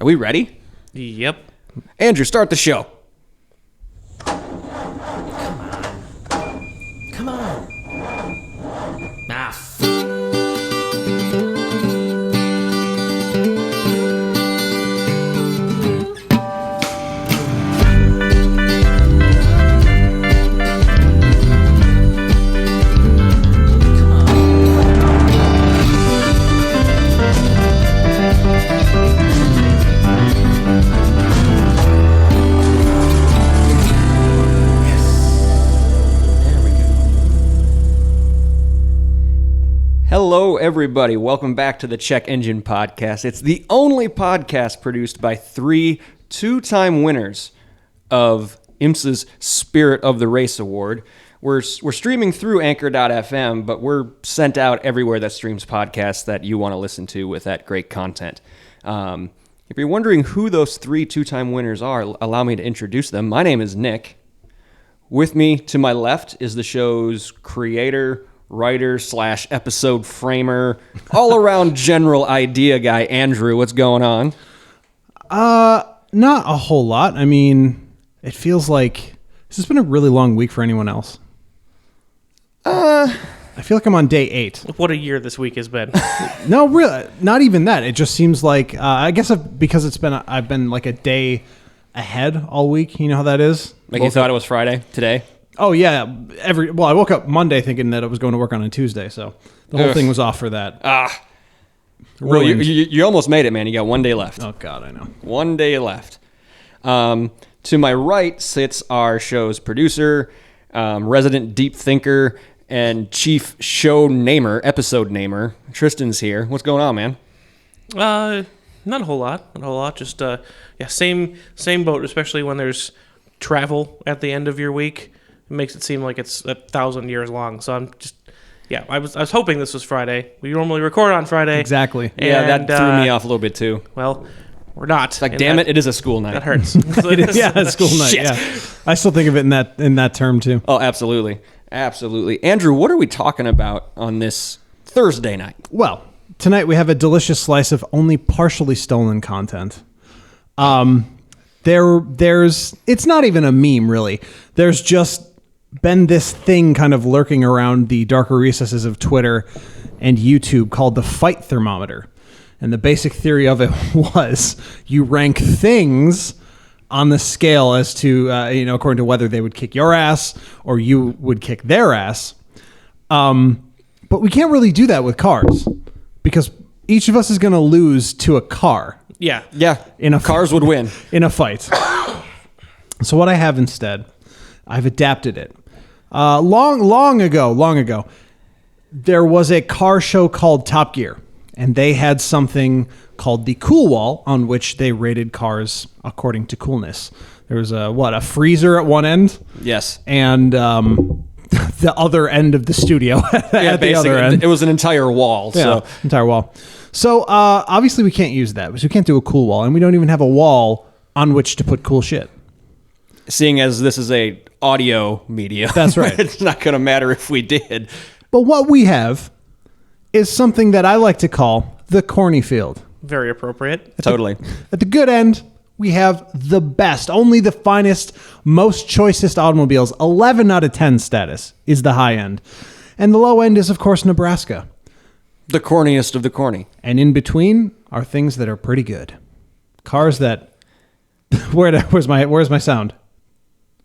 Are we ready? Yep. Andrew, start the show. Come on. Ah. Hello, everybody. Welcome back to the Check Engine Podcast. It's the only podcast produced by 3 two-time winners of IMSA's Spirit of the Race Award. We're streaming through Anchor.fm, but we're sent out everywhere that streams podcasts that you want to listen to with that great content. If you're wondering who those 3 two-time winners are, allow me to introduce them. My name is Nick. With me to my left is the show's creator, writer / episode framer, all around general idea guy, Andrew. What's going on? Not a whole lot. I mean, it feels like this has been a really long week for anyone else. I feel like I'm on day 8. What a year this week has been. No, really, not even that. It just seems like I guess because I've been like a day ahead all week. You know how that is? Like you thought it was Friday today? Oh yeah, I woke up Monday thinking that I was going to work on a Tuesday, so the whole thing was off for that. Well, you almost made it, man. You got 1 day left. Oh God, I know. 1 day left. To my right sits our show's producer, resident deep thinker, and chief show namer, episode namer. Tristan's here. What's going on, man? Not a whole lot. Just same boat. Especially when there's travel at the end of your week. It makes it seem like it's 1,000 years long. So I'm just, I was hoping this was Friday. We normally record on Friday. Exactly. Yeah, that threw me off a little bit too. Well, we're not. It's like, damn it is a school night. That hurts. It's school night. Shit. Yeah, I still think of it in that term too. Oh, absolutely. Andrew, what are we talking about on this Thursday night? Well, tonight we have a delicious slice of only partially stolen content. It's not even a meme, really. There's just been this thing kind of lurking around the darker recesses of Twitter and YouTube called the fight thermometer. And the basic theory of it was you rank things on the scale as to, according to whether they would kick your ass or you would kick their ass. But we can't really do that with cars because each of us is going to lose to a car. Yeah. Cars would win in a fight. So what I have instead, I've adapted it. Long ago, there was a car show called Top Gear, and they had something called the Cool Wall, on which they rated cars according to coolness. There was a freezer at one end, yes, and the other end of the studio at the other end. It was an entire wall. Yeah, entire wall. So obviously we can't use that because we can't do a cool wall, and we don't even have a wall on which to put cool shit. Seeing as this is a audio media, that's right. It's not going to matter if we did. But what we have is something that I like to call the Corny Field. Very appropriate. Totally. At the good end, we have the best, only the finest, most choicest automobiles. 11 out of 10 status is the high end. And the low end is, of course, Nebraska. The corniest of the corny. And in between are things that are pretty good. Cars that... Where's my sound?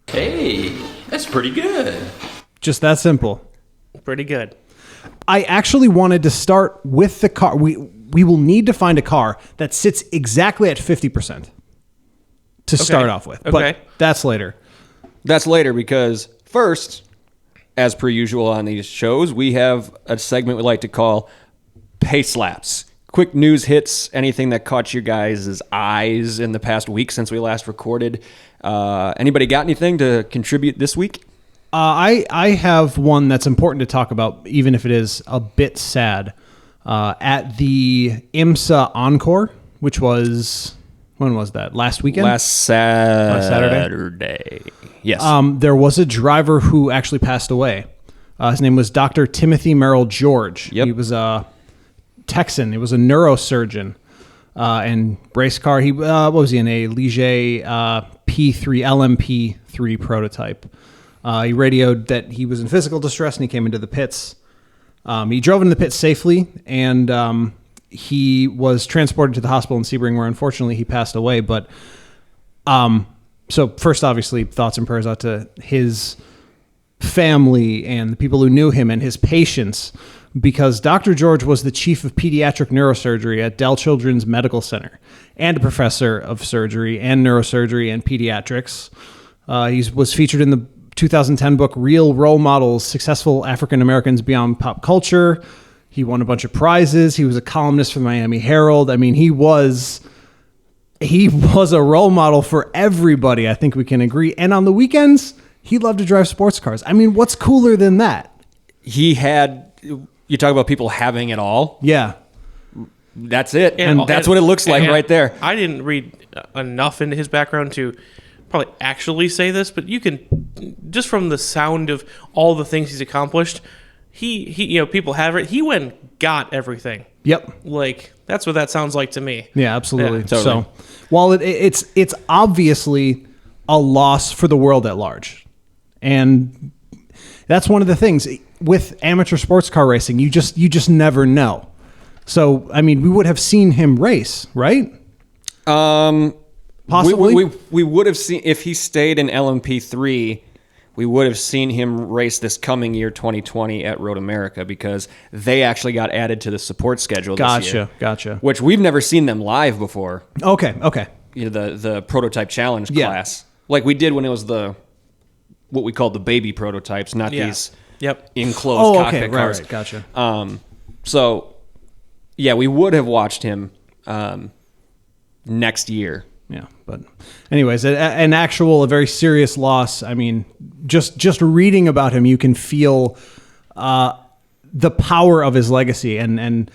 Hey, that's pretty good. Just that simple. Pretty good. I actually wanted to start with the car. We will need to find a car that sits exactly at 50% to start off with. Okay. But that's later. That's later because first, as per usual on these shows, we have a segment we like to call Pay Slaps. Quick news hits, anything that caught you guys' eyes in the past week since we last recorded. Anybody got anything to contribute this week? I have one that's important to talk about, even if it is a bit sad. At the IMSA Encore, which was, when was that? Last weekend? Last Saturday. Yes. There was a driver who actually passed away. His name was Dr. Timothy Merrill George. Yep. He was a Texan. He was a neurosurgeon. and race car. He what was he in? A Ligier LMP3 prototype. He radioed that he was in physical distress and he came into the pits. He drove into the pits safely, and he was transported to the hospital in Sebring, where unfortunately he passed away. But so first, obviously, thoughts and prayers out to his family and the people who knew him and his patients, because Dr. George was the chief of pediatric neurosurgery at Dell Children's Medical Center and a professor of surgery and neurosurgery and pediatrics. He was featured in the 2010 book Real Role Models, Successful African Americans Beyond Pop Culture. He won a bunch of prizes. He was a columnist for the Miami Herald. I mean, he was a role model for everybody, I think we can agree. And on the weekends, he loved to drive sports cars. I mean, what's cooler than that? You talk about people having it all. Yeah. That's it. And that's what it looks like right there. I didn't read enough into his background to probably actually say this, but you can, just from the sound of all the things he's accomplished, he people have it. He went and got everything. Yep. Like, that's what that sounds like to me. Yeah, absolutely. Yeah, totally. So, while it's obviously a loss for the world at large, and that's one of the things with amateur sports car racing. You just never know. So, I mean, we would have seen him race, right? Possibly. We would have seen, if he stayed in LMP3, we would have seen him race this coming year, 2020, at Road America, because they actually got added to the support schedule this year. Gotcha. Which we've never seen them live before. Okay. You know, the prototype challenge class. Like we did when it was what we called the baby prototypes, not these enclosed cockpit cars. Right, gotcha. So, yeah, we would have watched him next year. Yeah, but anyways, a very serious loss. I mean, just reading about him, you can feel the power of his legacy, and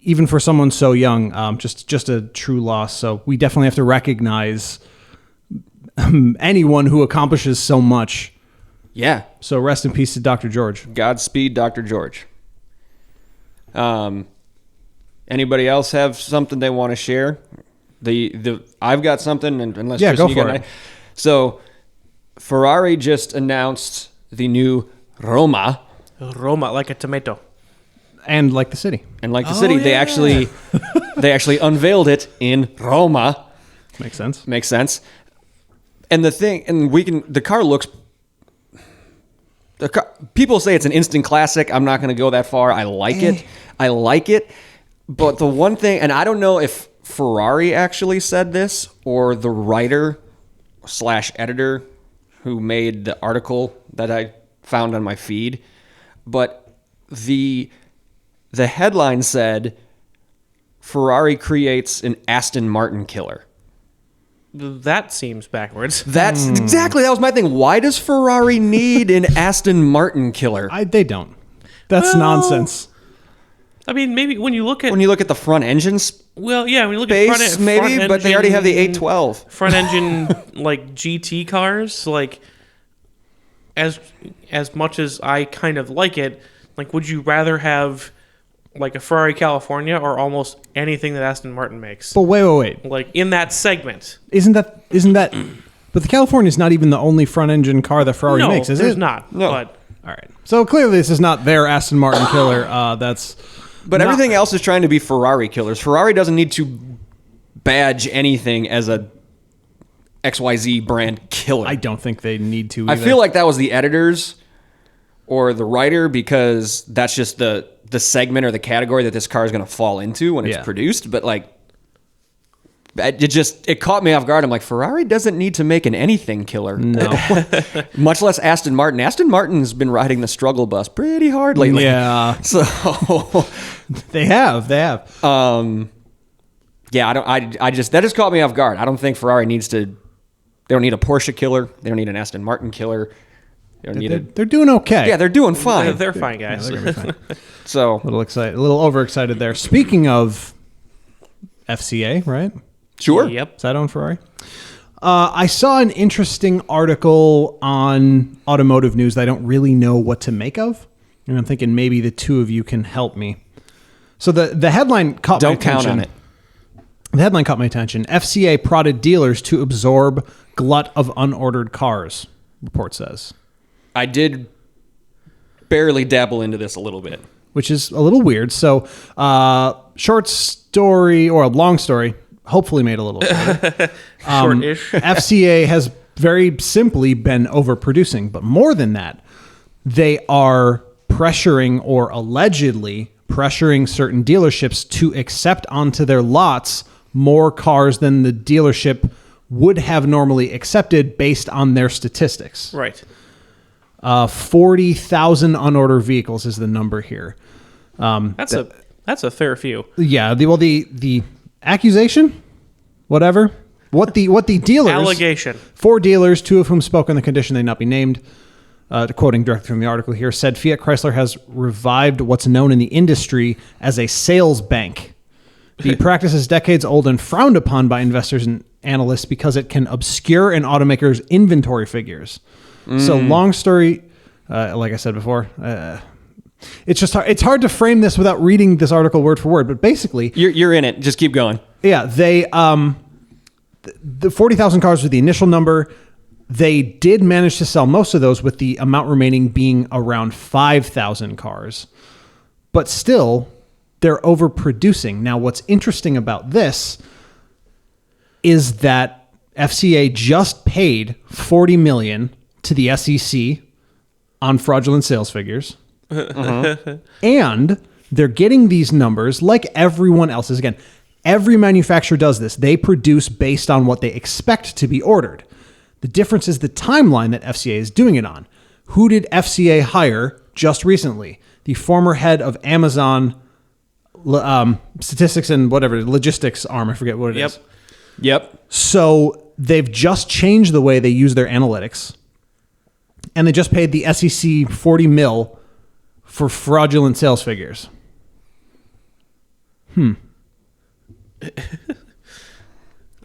even for someone so young, just a true loss. So we definitely have to recognize anyone who accomplishes so much. Yeah. So rest in peace to Dr. George. Godspeed, Dr. George. Anybody else have something they want to share? I've got something, and unless Tristan, go for it. So Ferrari just announced the new Roma, like a tomato, and like the city, they actually unveiled it in Roma. Makes sense. And the car looks. People say it's an instant classic. I'm not going to go that far. I like it. But the one thing, and I don't know if Ferrari actually said this or the writer / editor who made the article that I found on my feed, but the headline said Ferrari creates an Aston Martin killer. That seems backwards. That's exactly, that was my thing. Why does Ferrari need an Aston Martin killer? They don't. That's nonsense. I mean, maybe when you look at the front engines. Well, yeah, when you look base, at maybe, front but they already have the 812 front engine like GT cars. Like, as much as I kind of like it, like, would you rather have like a Ferrari California or almost anything that Aston Martin makes? But wait. Like, in that segment, isn't that? But the California is not even the only front engine car that Ferrari makes, is it? No, there's not. No. But all right. So clearly, this is not their Aston Martin killer. But everything else is trying to be Ferrari killers. Ferrari doesn't need to badge anything as a XYZ brand killer. I don't think they need to either. I feel like that was the editors or the writer, because that's just the segment or the category that this car is going to fall into when it's produced. But like, it caught me off guard. I'm like, Ferrari doesn't need to make an anything killer. No. Much less Aston Martin. Aston Martin's been riding the struggle bus pretty hard lately. Yeah. So they have. Yeah, that just caught me off guard. I don't think Ferrari needs to. They don't need a Porsche killer. They don't need an Aston Martin killer. They're doing okay. Yeah, they're doing fine. they're fine, guys. Yeah, they're gonna be fine. So a little overexcited there. Speaking of FCA, right? Sure. Yep. Is that on Ferrari? I saw an interesting article on Automotive News that I don't really know what to make of, and I'm thinking maybe the two of you can help me. So the headline caught my attention. Don't count on it. The headline caught my attention. FCA prodded dealers to absorb glut of unordered cars, report says. I did barely dabble into this a little bit. Which is a little weird. So, short story or a long story, hopefully made a little shorter. Short-ish. FCA has very simply been overproducing, but more than that, they are pressuring or allegedly pressuring certain dealerships to accept onto their lots more cars than the dealership would have normally accepted based on their statistics. Right. 40,000 unordered vehicles is the number here. That's a fair few. Yeah. The accusation, whatever. What the dealers Allegation. 4 dealers, 2 of whom spoke on the condition they not be named. Quoting directly from the article here, said Fiat Chrysler has revived what's known in the industry as a sales bank. The practice is decades old and frowned upon by investors and analysts because it can obscure an automaker's inventory figures. So long story, like I said before, it's just hard. It's hard to frame this without reading this article word for word. But basically, You're in it. Just keep going. yeah, they the 40,000 cars was the initial number. They did manage to sell most of those, with the amount remaining being around 5,000 cars. But still, they're overproducing. Now, what's interesting about this is that FCA just paid $40 million to the SEC on fraudulent sales figures. And they're getting these numbers like everyone else's. Again, every manufacturer does this. They produce based on what they expect to be ordered. The difference is the timeline that FCA is doing it on. Who did FCA hire just recently? The former head of Amazon statistics and whatever, logistics arm. I forget what it is. Yep. So they've just changed the way they use their analytics. And they just paid the SEC 40 mil for fraudulent sales figures.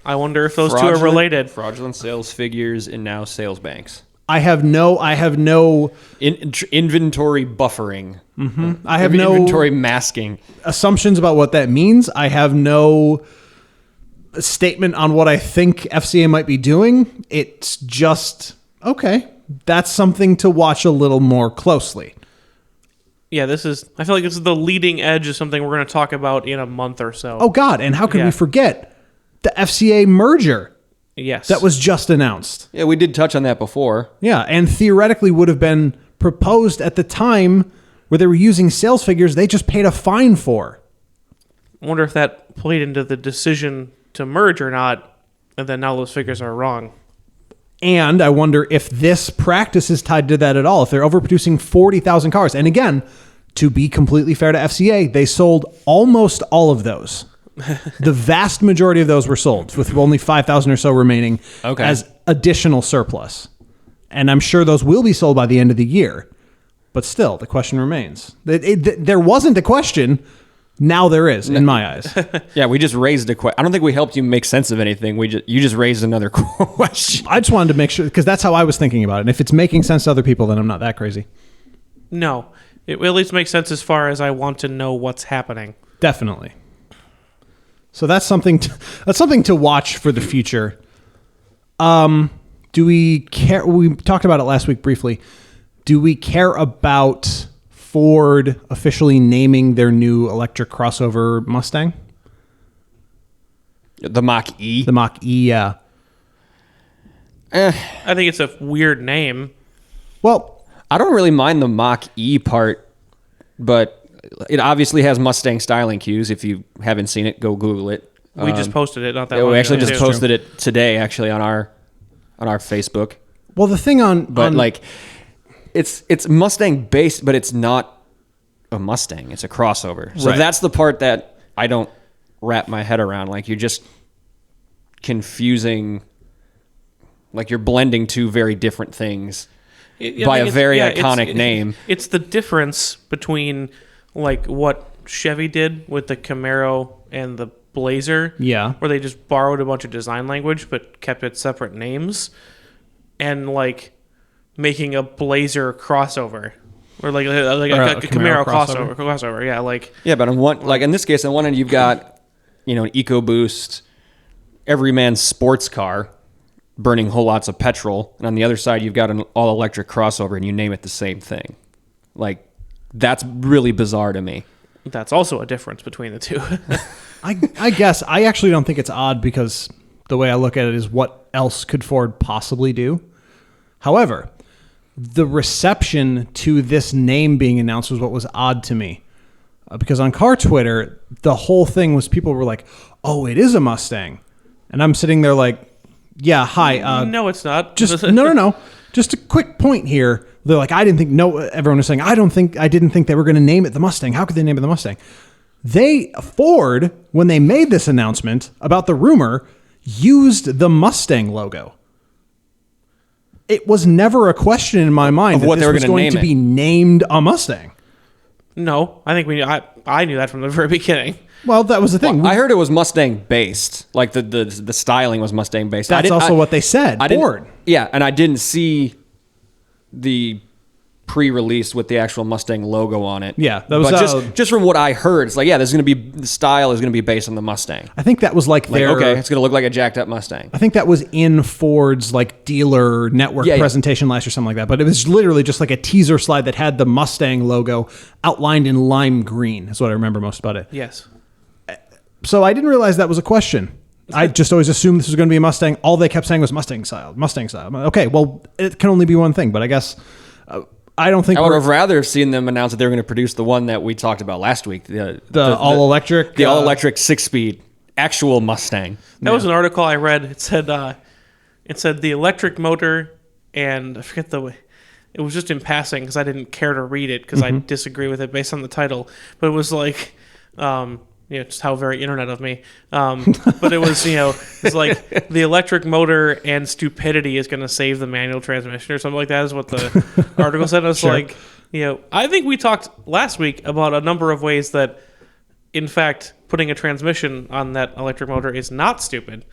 I wonder if those two are related. Fraudulent sales figures and now sales banks. I have no Inventory buffering. I have no inventory masking. assumptions about what that means. I have no statement on what I think FCA might be doing. It's just, okay, that's something to watch a little more closely. Yeah, I feel like this is the leading edge of something we're going to talk about in a month or so. Oh God, and how can we Yeah. forget the FCA merger Yes. that was just announced? Yeah, we did touch on that before. Yeah, and theoretically would have been proposed at the time where they were using sales figures they just paid a fine for. I wonder if that played into the decision to merge or not, and then now those figures are wrong. And I wonder if this practice is tied to that at all. If they're overproducing 40,000 cars. And again, to be completely fair to FCA, they sold almost all of those. The vast majority of those were sold, with only 5,000 or so remaining as additional surplus. And I'm sure those will be sold by the end of the year. But still, the question remains. There wasn't a question. Now there is, in my eyes. Yeah, we just raised a question. I don't think we helped you make sense of anything. You just raised another question. I just wanted to make sure, because that's how I was thinking about it. And if it's making sense to other people, then I'm not that crazy. No. It at least makes sense as far as I want to know what's happening. Definitely. So that's something to watch for the future. Do we care? We talked about it last week briefly. Do we care about Ford officially naming their new electric crossover Mustang? The Mach-E. The Mach-E, yeah. I think it's a weird name. Well, I don't really mind the Mach-E part, but it obviously has Mustang styling cues. If you haven't seen it, go Google it. We just posted it not that Yeah, long we actually ago, just too. posted it today, actually, on our Facebook. well, the thing But it's Mustang based, but it's not a Mustang. It's a crossover. So Right. that's the part that I don't wrap my head around. Like, you're just confusing. Like, you're blending two very different things by a very iconic name. It's the difference between like what Chevy did with the Camaro and the Blazer. Yeah. Where they just borrowed a bunch of design language but kept it separate names, and like making a Blazer crossover. Or like a Camaro crossover. Yeah, like Yeah, but in this case, on one end you've got an EcoBoost, everyman's sports car burning whole lots of petrol, and on the other side you've got an all-electric crossover, and you name it the same thing. Like, that's really bizarre to me. That's also a difference between the two. I guess I actually don't think it's odd because the way I look at it is what else could Ford possibly do? However, the reception to this name being announced was what was odd to me. Because on car Twitter, the whole thing was people were like, oh, it is a Mustang. And I'm sitting there like, yeah, hi. No, it's not. Just no. Just a quick point here. They're like, everyone was saying, I didn't think they were going to name it the Mustang. How could they name it the Mustang? Ford, when they made this announcement about the rumor, used the Mustang logo. It was never a question in my mind of what that they were this was going to be named a Mustang. No, I think I knew that from the very beginning. Well, that was the thing. Well, I heard it was Mustang based. Like the styling was Mustang based. That's also what they said. Ford. Yeah, and I didn't see the pre-release with the actual Mustang logo on it. Yeah, that was just from what I heard. It's like, yeah, the style is going to be based on the Mustang. I think that was like their okay, it's going to look like a jacked up Mustang. I think that was in Ford's like dealer network presentation last year, something like that. But it was literally just like a teaser slide that had the Mustang logo outlined in lime green. Is what I remember most about it. Yes. So I didn't realize that was a question. I just always assumed this was going to be a Mustang. All they kept saying was Mustang style. Okay, well, it can only be one thing, but I guess I don't think I would have rather seen them announce that they were going to produce the one that we talked about last week. The all-electric? The all-electric 6-speed actual Mustang. That was an article I read. It said the electric motor, and I forget the way. It was just in passing because I didn't care to read it because I disagree with it based on the title. But it was like... just how very internet of me. But it was, it's like the electric motor and stupidity is going to save the manual transmission or something like that is what the article said. I was like, I think we talked last week about a number of ways that, in fact, putting a transmission on that electric motor is not stupid.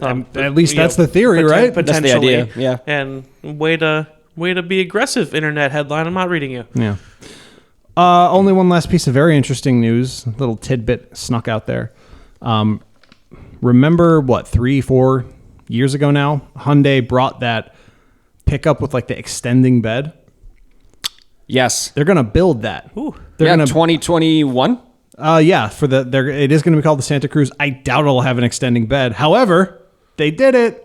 At least that's the theory, right? Potentially. That's the idea, yeah. And way to be aggressive, internet headline. I'm not reading you. Yeah. Only one last piece of very interesting news, a little tidbit snuck out there. Remember, 3-4 years ago now, Hyundai brought that pickup with like the extending bed? Yes. They're going to build that. Ooh. They're gonna 2021? Yeah, it is going to be called the Santa Cruz. I doubt it'll have an extending bed. However, they did it.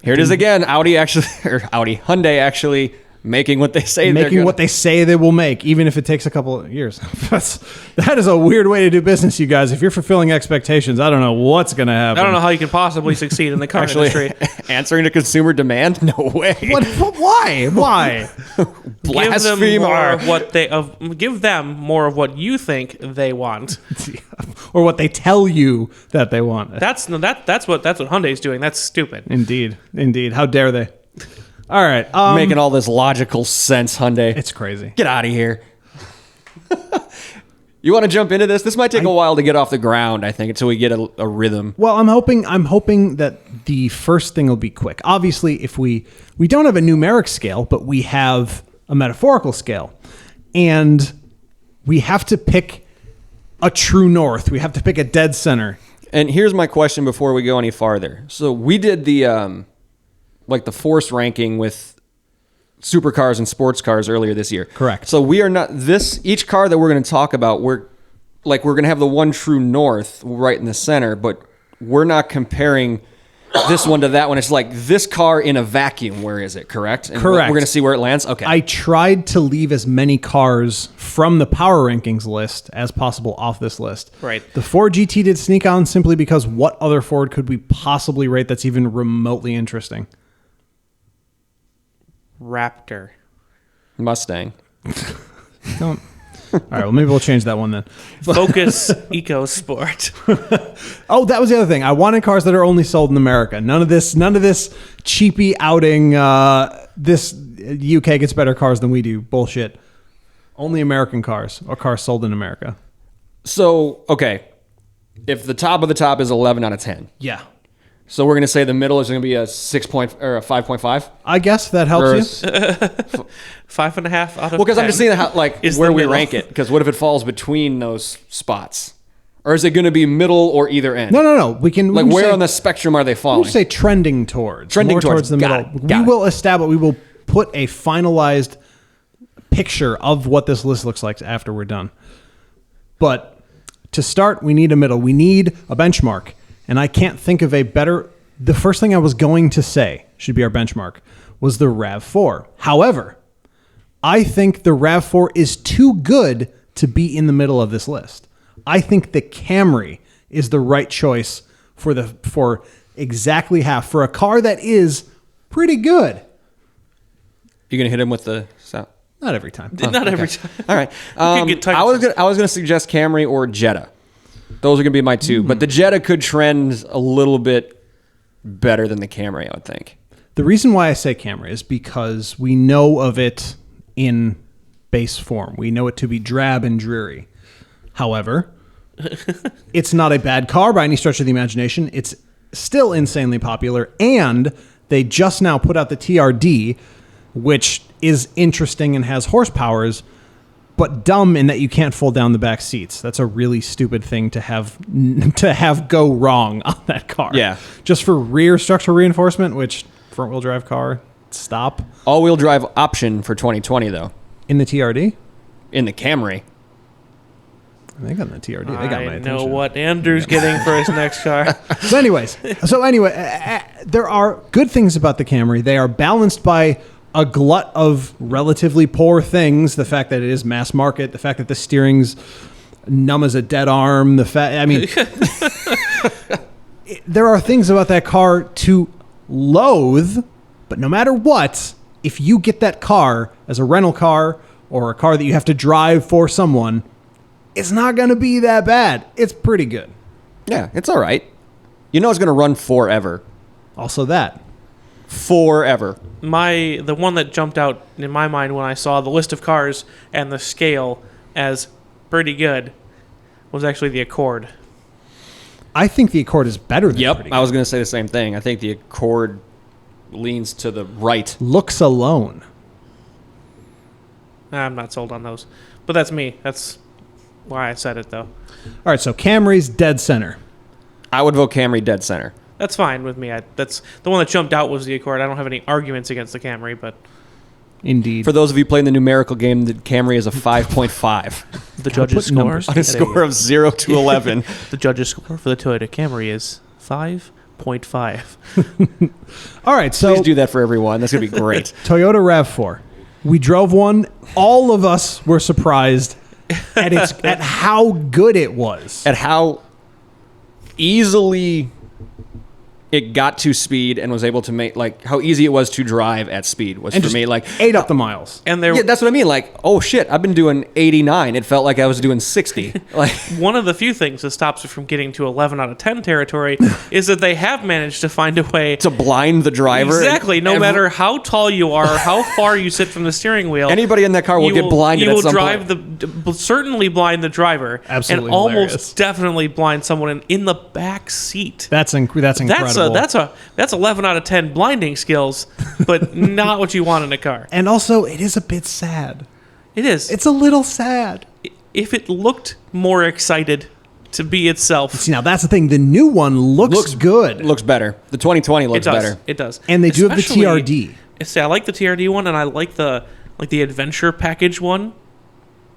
Here it is again. Hyundai actually making what they say what they say they will make, even if it takes a couple of years. That is a weird way to do business, you guys. If you're fulfilling expectations, I don't know what's going to happen. I don't know how you can possibly succeed in the car industry. Answering to consumer demand? No way. What? Why? Blasphemer. Give them more of what you think they want, or what they tell you that they want. That's what Hyundai's doing. That's stupid. Indeed. How dare they? All right. Making all this logical sense, Hyundai. It's crazy. Get out of here. You want to jump into this? This might take a while to get off the ground, I think, until we get a rhythm. Well, I'm hoping that the first thing will be quick. Obviously, if we don't have a numeric scale, but we have a metaphorical scale. And we have to pick a true north. We have to pick a dead center. And here's my question before we go any farther. So we did the force ranking with supercars and sports cars earlier this year. Correct. So we are not each car that we're going to talk about, we're going to have the one true north right in the center, but we're not comparing this one to that one. It's like this car in a vacuum. Where is it? Correct? And Correct. We're going to see where it lands. Okay. I tried to leave as many cars from the power rankings list as possible off this list. Right. The Ford GT did sneak on simply because what other Ford could we possibly rate that's even remotely interesting? Raptor. Mustang. Don't. All right, well, maybe we'll change that one then. Focus EcoSport. Oh, that was the other thing. I wanted cars that are only sold in America. None of this cheapy outing, this UK gets better cars than we do bullshit. Only American cars or cars sold in America. So, okay. If the top of the top is 11 out of 10. Yeah. So we're going to say the middle is going to be a 5.5? I guess that helps you. 5.5 out of 10. Well, because I'm just seeing how, is where the we middle. rank it. Because what if it falls between those spots? Or is it going to be middle or either end? No. We can Where say, on the spectrum are they we falling? say trending towards. Trending more towards. the Got middle. it. Got We it. will establish. We will put a finalized picture of what this list looks like after we're done. But to start, we need a middle. We need a benchmark. And I can't think of a better... The first thing I was going to say should be our benchmark was the RAV4. However, I think the RAV4 is too good to be in the middle of this list. I think the Camry is the right choice for exactly half for a car that is pretty good. You going to hit him with the sound? Not every time. Not every time. All right. could get tight I was gonna suggest Camry or Jetta. Those are gonna be my two, but the Jetta could trend a little bit better than the Camry, I would think. The reason why I say Camry is because we know of it in base form. We know it to be drab and dreary. However, it's not a bad car by any stretch of the imagination. It's still insanely popular, and they just now put out the TRD, which is interesting and has horsepowers, but dumb in that you can't fold down the back seats. That's a really stupid thing to have go wrong on that car. Yeah. Just for rear structural reinforcement, which front wheel drive car, stop. All-wheel drive option for 2020 though. In the TRD? In the Camry. They got in the TRD. They got my I attention. know what Andrew's getting for his next car. So anyway, there are good things about the Camry. They are balanced by a glut of relatively poor things. The fact that it is mass market, the fact that the steering's numb as a dead arm, there are things about that car to loathe, but no matter what, if you get that car as a rental car or a car that you have to drive for someone, it's not going to be that bad. It's pretty good. Yeah, it's all right. You know it's going to run forever. Also that. Forever. The one that jumped out in my mind when I saw the list of cars and the scale as pretty good was actually the Accord. I think the Accord is better than pretty good. I was going to say the same thing. I think the Accord leans to the right. Looks alone. I'm not sold on those. But that's me. That's why I said it, though. All right, so Camry's dead center. I would vote Camry dead center. That's fine with me. That's the one that jumped out was the Accord. I don't have any arguments against the Camry, but Indeed. For those of you playing the numerical game, the Camry is a 5.5. the judge's put numbers score On a score of 0 to 11. the judge's score for the Toyota Camry is 5.5. All right, so Please do that for everyone. That's going to be great. Toyota RAV4. We drove one. All of us were surprised at how good it was. At how easily it got to speed and was able to make, like, how easy it was to drive at speed was And for just me. Like, ate up the miles. And there, yeah, that's what I mean. Like, oh shit, I've been doing 89. It felt like I was doing 60. Like, one of the few things that stops it from getting to 11 out of 10 territory is that they have managed to find a way to blind the driver. Exactly. No matter how tall you are, how far you sit from the steering wheel, Anybody in that car will get blinded You at will some drive point. certainly blind the driver, Absolutely and almost hilarious. definitely blind someone in the back seat. That's incredible. That's 11 out of 10 blinding skills, but not what you want in a car. And also, it is a bit sad. It is. It's a little sad. If it looked more excited to be itself, See, now that's the thing. The new one looks good. Looks better. The 2020 it looks does. better. It does. And they do have the Especially- TRD. See, I like the TRD one, and I like the adventure package one.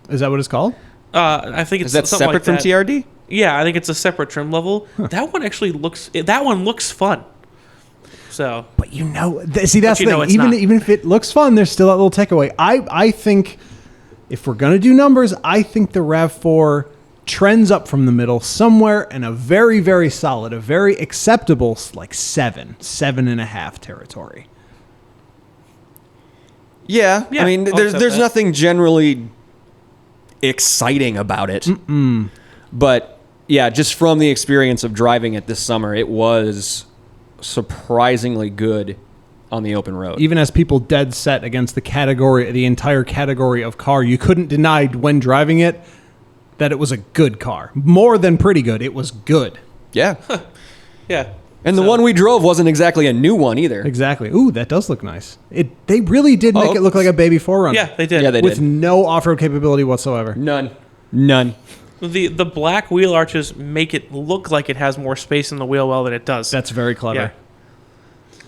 Is that what it's called? I think it's Is that something separate like from that. TRD? Yeah, I think it's a separate trim level. That one actually looks fun. So, But see, that's you the know thing. it's not. Even if it looks fun, there's still that little takeaway. I think if we're gonna do numbers, I think the RAV4 trends up from the middle somewhere in a very, very solid, a very acceptable, like 7.5 territory. Yeah. Yeah, I mean, I'll there's accept that. nothing generally exciting about it. But yeah, just from the experience of driving it this summer, it was surprisingly good on the open road. Even as people dead set against the entire category of car, you couldn't deny when driving it that it was a good car. More than pretty good. It was good. Yeah. yeah. And the one we drove wasn't exactly a new one either. Exactly. Ooh, that does look nice. They really did make it look like a baby 4Runner. Yeah, they did. Yeah, they with did. no off-road capability whatsoever. None. The black wheel arches make it look like it has more space in the wheel well than it does. That's very clever. Yeah.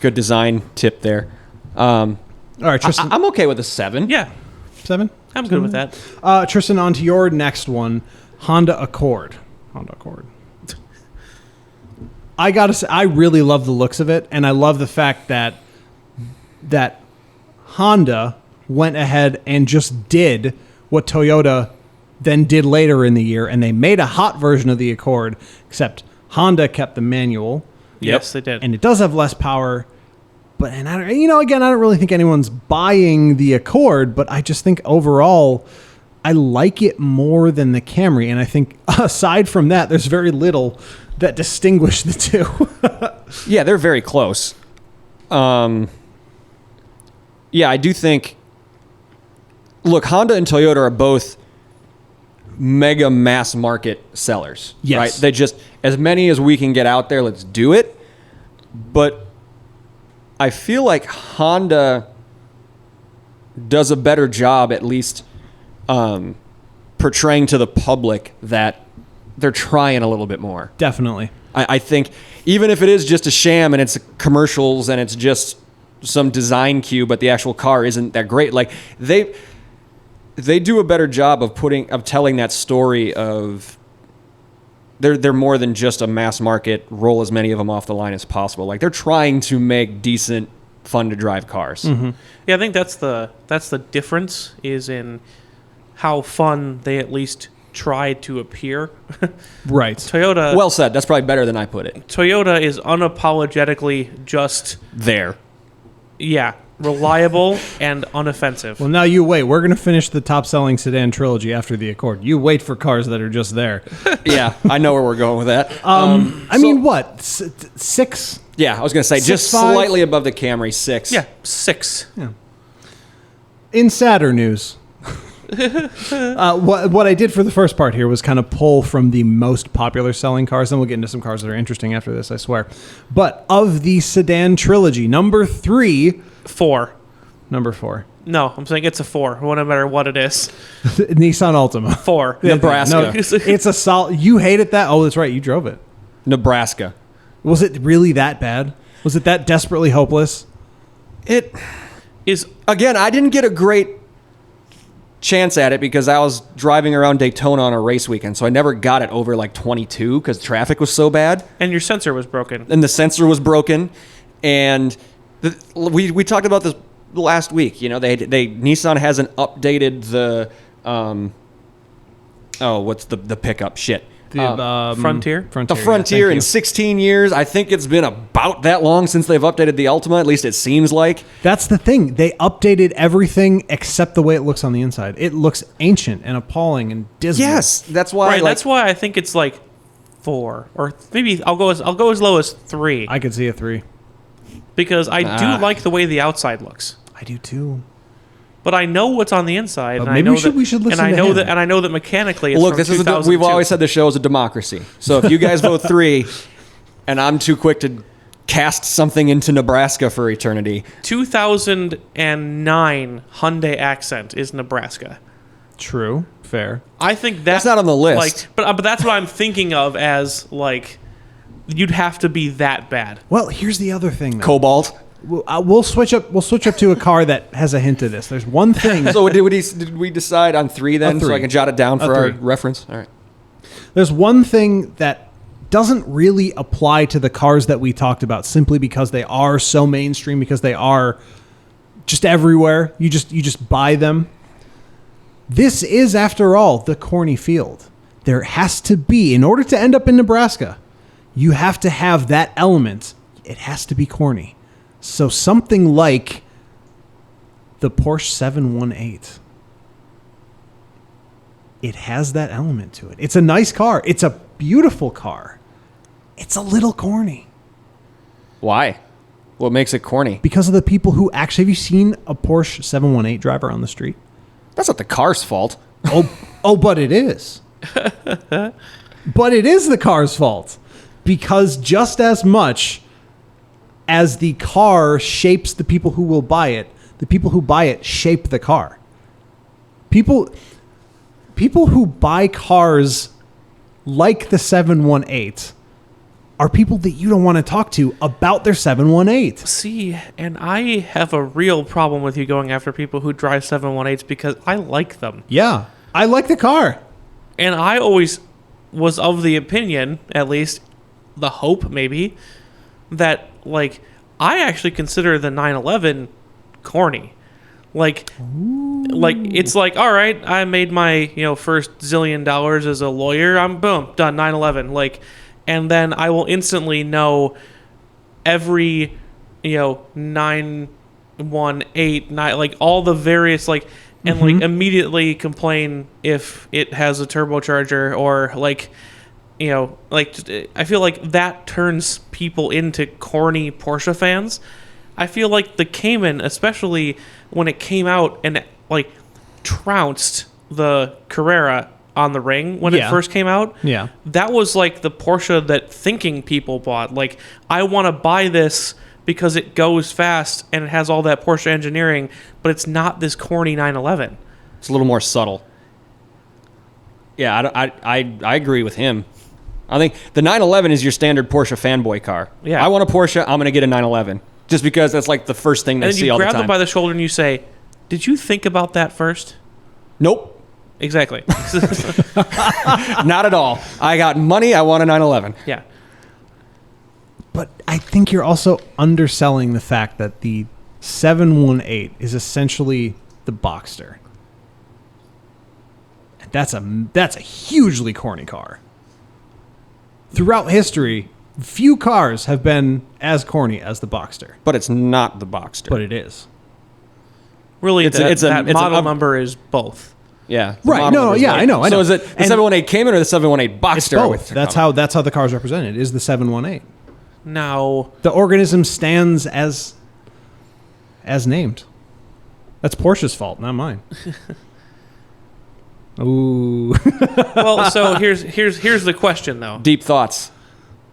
Good design tip there. All right, Tristan. I'm okay with a 7. Yeah, 7? I'm good with that. Tristan, on to your next one. Honda Accord. I gotta say, I really love the looks of it, and I love the fact that Honda went ahead and just did what Toyota then did later in the year, and they made a hot version of the Accord, except Honda kept the manual. Yes, they did. And it does have less power, but I don't really think anyone's buying the Accord, but I just think overall I like it more than the Camry, and I think aside from that, there's very little that distinguish the two. Yeah, they're very close. Yeah, I do think. Look, Honda and Toyota are both mega mass market sellers. Yes. Right? They just, as many as we can get out there, let's do it. But I feel like Honda does a better job, at least portraying to the public that they're trying a little bit more. Definitely. I think even if it is just a sham and it's commercials and it's just some design cue, but the actual car isn't that great, like they do a better job of telling that story of they're more than just a mass market, roll as many of them off the line as possible. Like they're trying to make decent, fun to drive cars. Mm-hmm. Yeah, I think that's the difference is in how fun they at least tried to appear. Right. Toyota. Well said. That's probably better than I put it. Toyota is unapologetically just There. reliable and unoffensive. Well, now you wait. We're going to finish the top-selling sedan trilogy after the Accord. You wait for cars that are just there. Yeah, I know where we're going with that. I mean, what? 6? Yeah, I was going to say just 6.5? slightly above the Camry, 6. Yeah, 6. In sadder news, what I did for the first part here was kind of pull from the most popular selling cars, and we'll get into some cars that are interesting after this, I swear. But of the sedan trilogy, number 3... 4. Number 4. No, I'm saying it's a 4, no matter what it is. Nissan Altima. 4. Nebraska. No, it's a solid... You hated that? Oh, that's right. You drove it. Nebraska. Was it really that bad? Was it that desperately hopeless? It Is again, I didn't get a great chance at it because I was driving around Daytona on a race weekend, so I never got it over like 22 because traffic was so bad. and your sensor was broken. And the sensor was broken, and we talked about this last week. You know, they Nissan hasn't updated the what's the pickup shit. Frontier? The Frontier in 16 years. I think it's been about that long since they've updated the Altima. At least it seems like. That's the thing. They updated everything except the way it looks on the inside. It looks ancient and appalling and dismal. Yes, that's why. Right, that's why I think it's like 4, or maybe I'll go as low as 3, I could see a 3. because I do like the way the outside looks. I do too. But I know what's on the inside, and maybe I know we should listen and I to know him. that, and I know that mechanically, it's Look, from this is 2002. we've always said the show is a democracy. So if you guys vote 3, and I'm too quick to cast something into Nebraska for eternity, 2009 Hyundai Accent is Nebraska. True. Fair. I think That's not on the list. Like, but that's what I'm thinking of as like you'd have to be that bad. Well, here's the other thing, though. Cobalt. We'll switch up. We'll switch up to a car that has a hint of this. There's one thing. So did we decide on 3 then, A so 3. I can jot it down for A our 3. reference? All right. There's one thing that doesn't really apply to the cars that we talked about, simply because they are so mainstream, because they are just everywhere. You just buy them. This is, after all, the Corny Field. There has to be, in order to end up in Nebraska, you have to have that element. It has to be corny. So something like the Porsche 718. It has that element to it. It's a nice car. It's a beautiful car. It's a little corny. Why? What makes it corny? Because of the people who actually... Have you seen a Porsche 718 driver on the street? That's not the car's fault. Oh, but it is. But it is the car's fault. Because just as much as the car shapes the people who will buy it, the people who buy it shape the car. People who buy cars like the 718 are people that you don't want to talk to about their 718. See, and I have a real problem with you going after people who drive 718s because I like them. Yeah, I like the car. And I always was of the opinion, at least the hope maybe, that like I actually consider the 911 corny. Like it's like, all right, I made my first $1 zillion as a lawyer. I'm boom done 911. Like, and then I will instantly know every 918 like all the various like. And like immediately complain if it has a turbocharger or like, I feel like that turns people into corny Porsche fans. I feel like the Cayman, especially when it came out and like trounced the Carrera on the ring when it first came out. Yeah, that was like the Porsche that thinking people bought. Like, I want to buy this because it goes fast and it has all that Porsche engineering, but it's not this corny 911. It's a little more subtle. Yeah, I agree with him. I think the 911 is your standard Porsche fanboy car. Yeah. I want a Porsche, I'm going to get a 911. Just because that's like the first thing they see all the time. And you grab them by the shoulder and you say, did you think about that first? Nope. Exactly. Not at all. I got money, I want a 911. Yeah. but I think you're also underselling the fact that the 718 is essentially the Boxster. That's a hugely corny car. Throughout history, few cars have been as corny as the Boxster. But it's not the Boxster. But it is. Really, that model a number is both. Yeah. Right. No, yeah, I know. So is it the 718 Cayman or the 718 Boxster? Both. That's how the car is represented, is the 718. Now, The organism stands as named. That's Porsche's fault, not mine. Ooh. well, so here's the question though. Deep thoughts.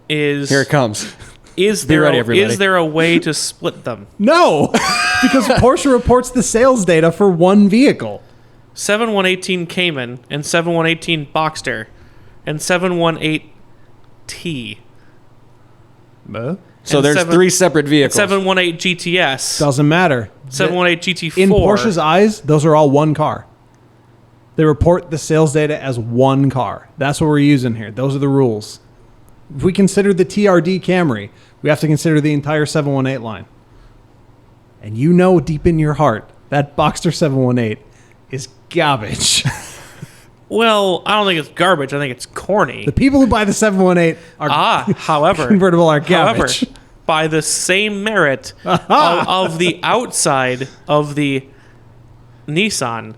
Here it comes. Is there a way to split them? No, because Porsche reports the sales data for one vehicle. 7118 Cayman and 7118 Boxster and 718T. So there's three separate vehicles. 718 GTS. Doesn't matter. 718 GT4. In Porsche's eyes, those are all one car. They report the sales data as one car. That's what we're using here. Those are the rules. If we consider the TRD Camry, we have to consider the entire 718 line. And you know deep in your heart that Boxster 718 is garbage. Well, I don't think it's garbage. I think it's corny. The people who buy the 718 are however, convertible are garbage. However, by the same merit of the outside of the Nissan,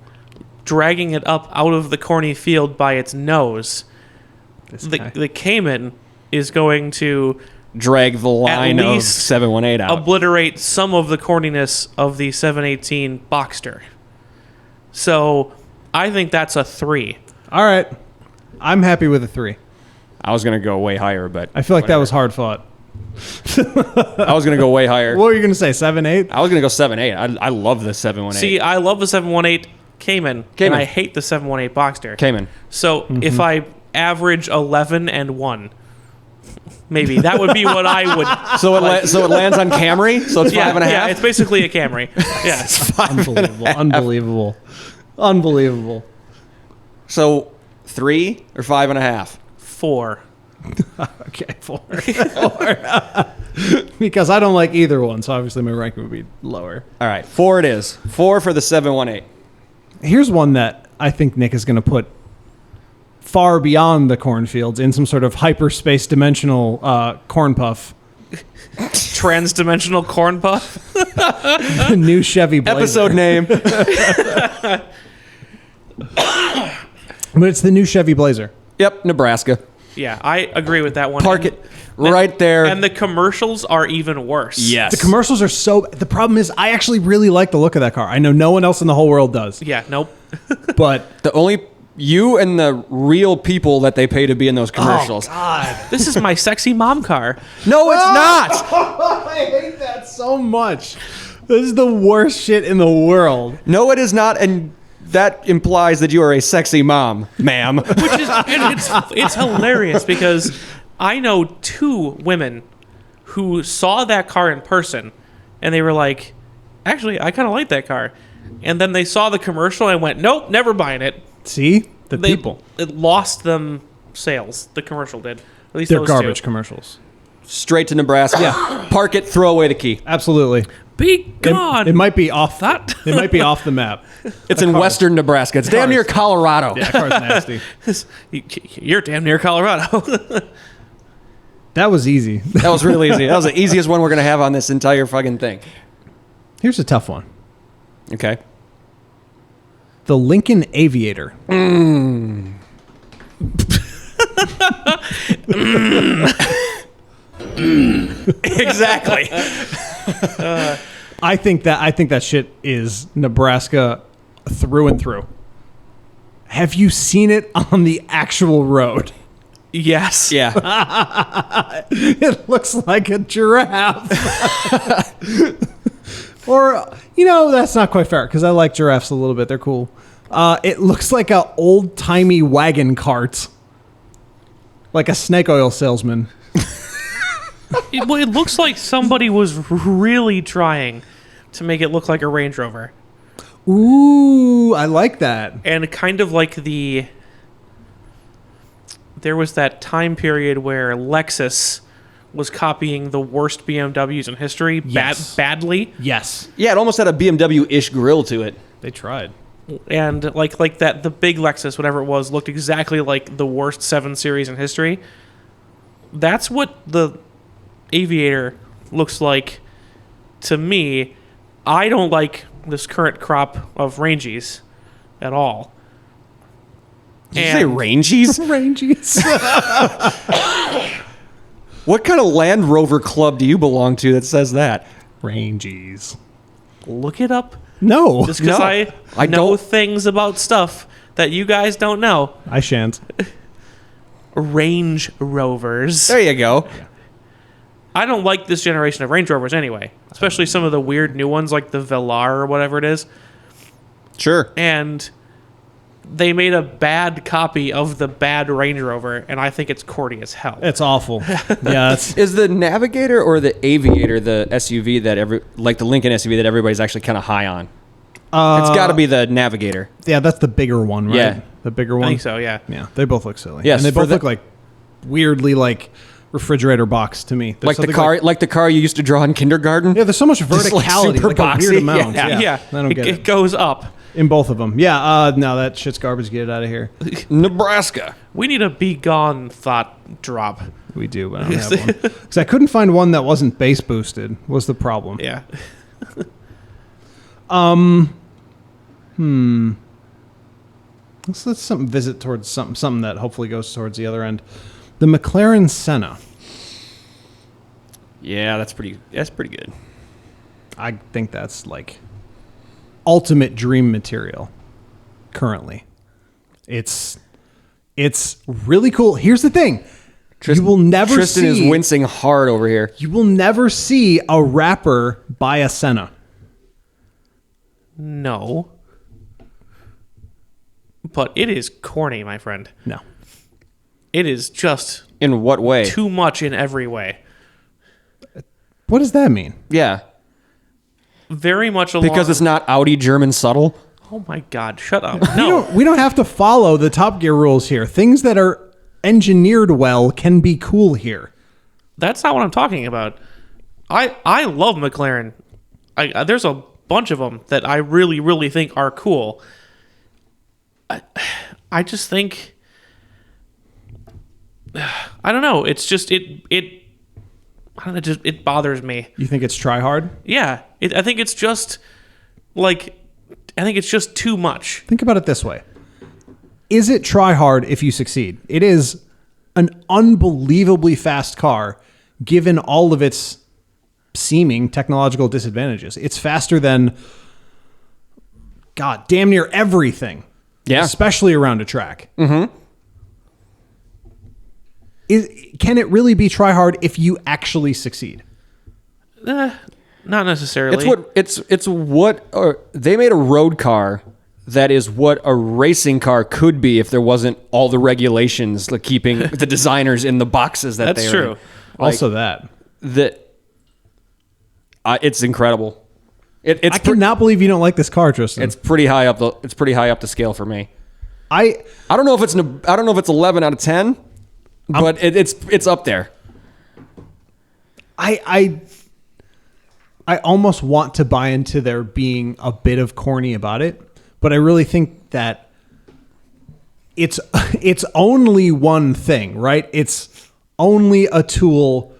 dragging it up out of the Corny Field by its nose, the Cayman is going to drag the line of 718 out. Obliterate some of the corniness of the 718 Boxster. So I think that's a 3. All right. I'm happy with a 3. I was going to go way higher, but I feel like that was hard fought. I was going to go way higher. What were you going to say, 7.8? I was going to go 7.8. I love the 718. See, I love the 718 Cayman, and I hate the 718 Boxster. Cayman. So if I average 11 and 1, maybe that would be what I would. So it lands on Camry. So it's 5.5. Yeah, it's basically a Camry. Yeah, it's 5.5. Unbelievable. So 3 or 5.5? 4. Okay, 4. Because I don't like either one, so obviously my ranking would be lower. All right, 4 it is. 4 for the 718. Here's one that I think Nick is going to put far beyond the cornfields in some sort of hyperspace dimensional corn puff. Transdimensional corn puff. New Chevy Blazer. Episode name. But it's the new Chevy Blazer. Yep, Nebraska. Yeah, I agree with that one. Park it right there. And the commercials are even worse. Yes. The commercials are the problem is I actually really like the look of that car. I know no one else in the whole world does. Yeah, nope. But the only you and the real people that they pay to be in those commercials. Oh, God. This is my sexy mom car. No, it's not. I hate that so much. This is the worst shit in the world. No, it is not. And that implies that you are a sexy mom, ma'am. Which is, and it's hilarious because I know 2 women who saw that car in person, and they were like, "Actually, I kind of like that car," and then they saw the commercial and went, "Nope, never buying it." See? People. It lost them sales. The commercial did. At least They're those garbage 2. commercials. Straight to Nebraska. Yeah. Park it, throw away the key. Absolutely. Be gone. It might be off That. It might be off the map. It's in western Nebraska. It's damn near Colorado. Yeah, car's nasty. You're damn near Colorado. That was easy. That was really easy. That was the easiest one we're going to have on this entire fucking thing. Here's a tough one. Okay. The Lincoln Aviator. Exactly. I think that shit is Nebraska through and through. Have you seen it on the actual road? Yes. Yeah. It looks like a giraffe. Or, that's not quite fair because I like giraffes a little bit. They're cool. It looks like a old-timey wagon cart. Like a snake oil salesman. It looks like somebody was really trying to make it look like a Range Rover. Ooh, I like that. And kind of like there was that time period where Lexus was copying the worst BMWs in history Yes. badly. Yes. Yeah, it almost had a BMW-ish grill to it. They tried. And like that, the big Lexus, whatever it was, looked exactly like the worst 7 Series in history. That's what the Aviator looks like to me. I don't like this current crop of Rangies at all. Did you say Rangies? Rangies. What kind of Land Rover club do you belong to that says that? Rangies. Look it up. No. Just because No, I know don't. things about stuff that you guys don't know. I shan't. Range Rovers. There you go. I don't like this generation of Range Rovers anyway, especially some of the weird new ones like the Velar or whatever it is. Sure. And they made a bad copy of the bad Range Rover, and I think it's corny as hell. It's awful. Yeah, it's Is the Navigator or the Aviator the SUV that like the Lincoln SUV that everybody's actually kind of high on? It's got to be the Navigator. that's the bigger one, right? Yeah. The bigger I one. think so, yeah. Yeah, they both look silly. Yes, and they for both the- look like weirdly like refrigerator box to me. There's Like the something car, like the car you used to draw in kindergarten. yeah, there's so much Just, like, verticality, super like, a boxy. weird amount. Yeah. Yeah. I don't get it. It goes up. In both of them. Yeah, no, that shit's garbage. Get it out of here. Nebraska. We need a Be Gone thought drop. We do, but I don't have one. Because I couldn't find one that wasn't bass boosted was the problem. Yeah. Let's visit towards something that hopefully goes towards the other end. The McLaren Senna. Yeah, that's pretty good. I think that's like ultimate dream material currently. It's really cool. Here's the thing. You will never Tristan is wincing hard over here. You will never see a rapper buy a Senna. No. But it is corny, my friend. No. It is just In what way? too much in every way. What does that mean? Yeah, Very much along... because it's not Audi German subtle. Oh my God, shut up. No. We don't have to follow the Top Gear rules here. Things that are engineered well can be cool here. That's not what I'm talking about. I love McLaren. There's a bunch of them that I really, really think are cool. I just think... I don't know. It's just... I don't know, it bothers me. You think it's try hard? Yeah. I think it's just... Like... I think it's just too much. Think about it this way. Is it try hard if you succeed? It is an unbelievably fast car given all of its seeming technological disadvantages. It's faster than, God, damn near everything. Yeah. Especially around a track. Mm-hmm. Can it really be try hard if you actually succeed? Not necessarily. It's what they made a road car that is what a racing car could be if there wasn't all the regulations like keeping the designers in the boxes that That's they true. are in. Like, Also that. It's incredible. I cannot believe you don't like this car, Tristan. It's pretty high up the scale for me. I don't know if it's 11 out of 10, but it's up there. I almost want to buy into there being a bit of corny about it, but I really think that it's only one thing, right? It's only a tool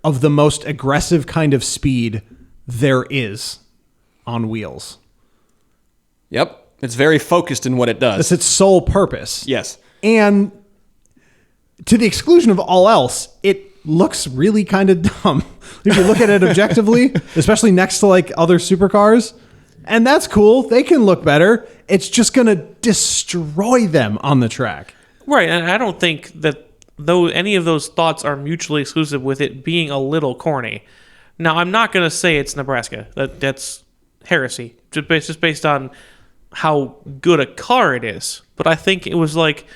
of the most aggressive kind of speed there is on wheels. Yep. It's very focused in what it does. That's its sole purpose. Yes. And to the exclusion of all else, it looks really kind of dumb. If you look at it objectively, especially next to like other supercars, and that's cool. They can look better. It's just going to destroy them on the track. Right, and I don't think that though any of those thoughts are mutually exclusive with it being a little corny. Now, I'm not going to say it's Nebraska. That's heresy, just based on how good a car it is. But I think it was like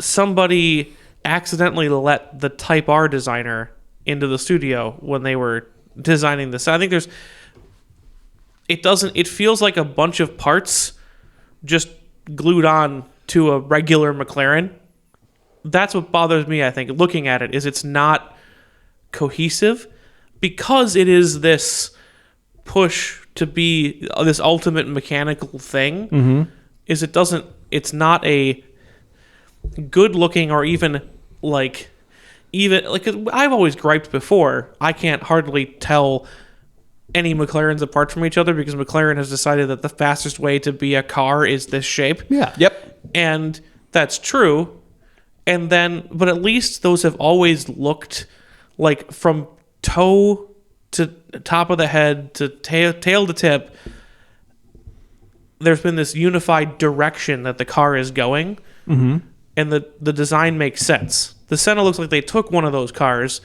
somebody accidentally let the Type R designer into the studio when they were designing this. I think it feels like a bunch of parts just glued on to a regular McLaren. That's what bothers me, I think, looking at it, is it's not cohesive because it is this push to be this ultimate mechanical thing. Mm-hmm. It's not a good looking or even like I've always griped before. I can't hardly tell any McLarens apart from each other because McLaren has decided that the fastest way to be a car is this shape. Yeah. Yep. And that's true. And then, but at least those have always looked like from toe to top of the head to tail to tip, there's been this unified direction that the car is going. Mm-hmm. And the design makes sense. The Senna looks like they took one of those cars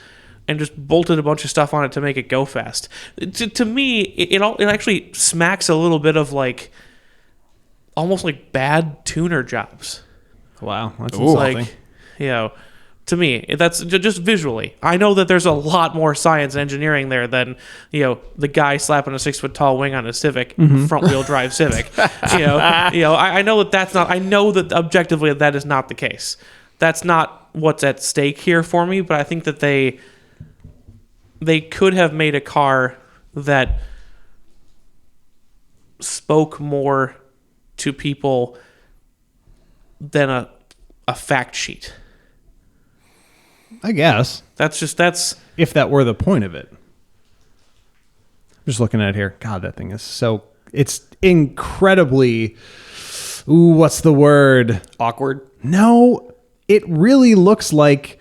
and just bolted a bunch of stuff on it to make it go fast. To me, it actually smacks a little bit of like almost like bad tuner jobs. Wow, that's Like, insulting. to me, that's just visually. I know that there's a lot more science and engineering there than the guy slapping a 6-foot tall wing on a Civic, front wheel drive Civic. I know that's not. I know that objectively that is not the case. That's not what's at stake here for me. But I think that they could have made a car that spoke more to people than a fact sheet. I guess. That's If that were the point of it. I'm just looking at it here. God, that thing is it's incredibly, what's the word? Awkward. No, it really looks like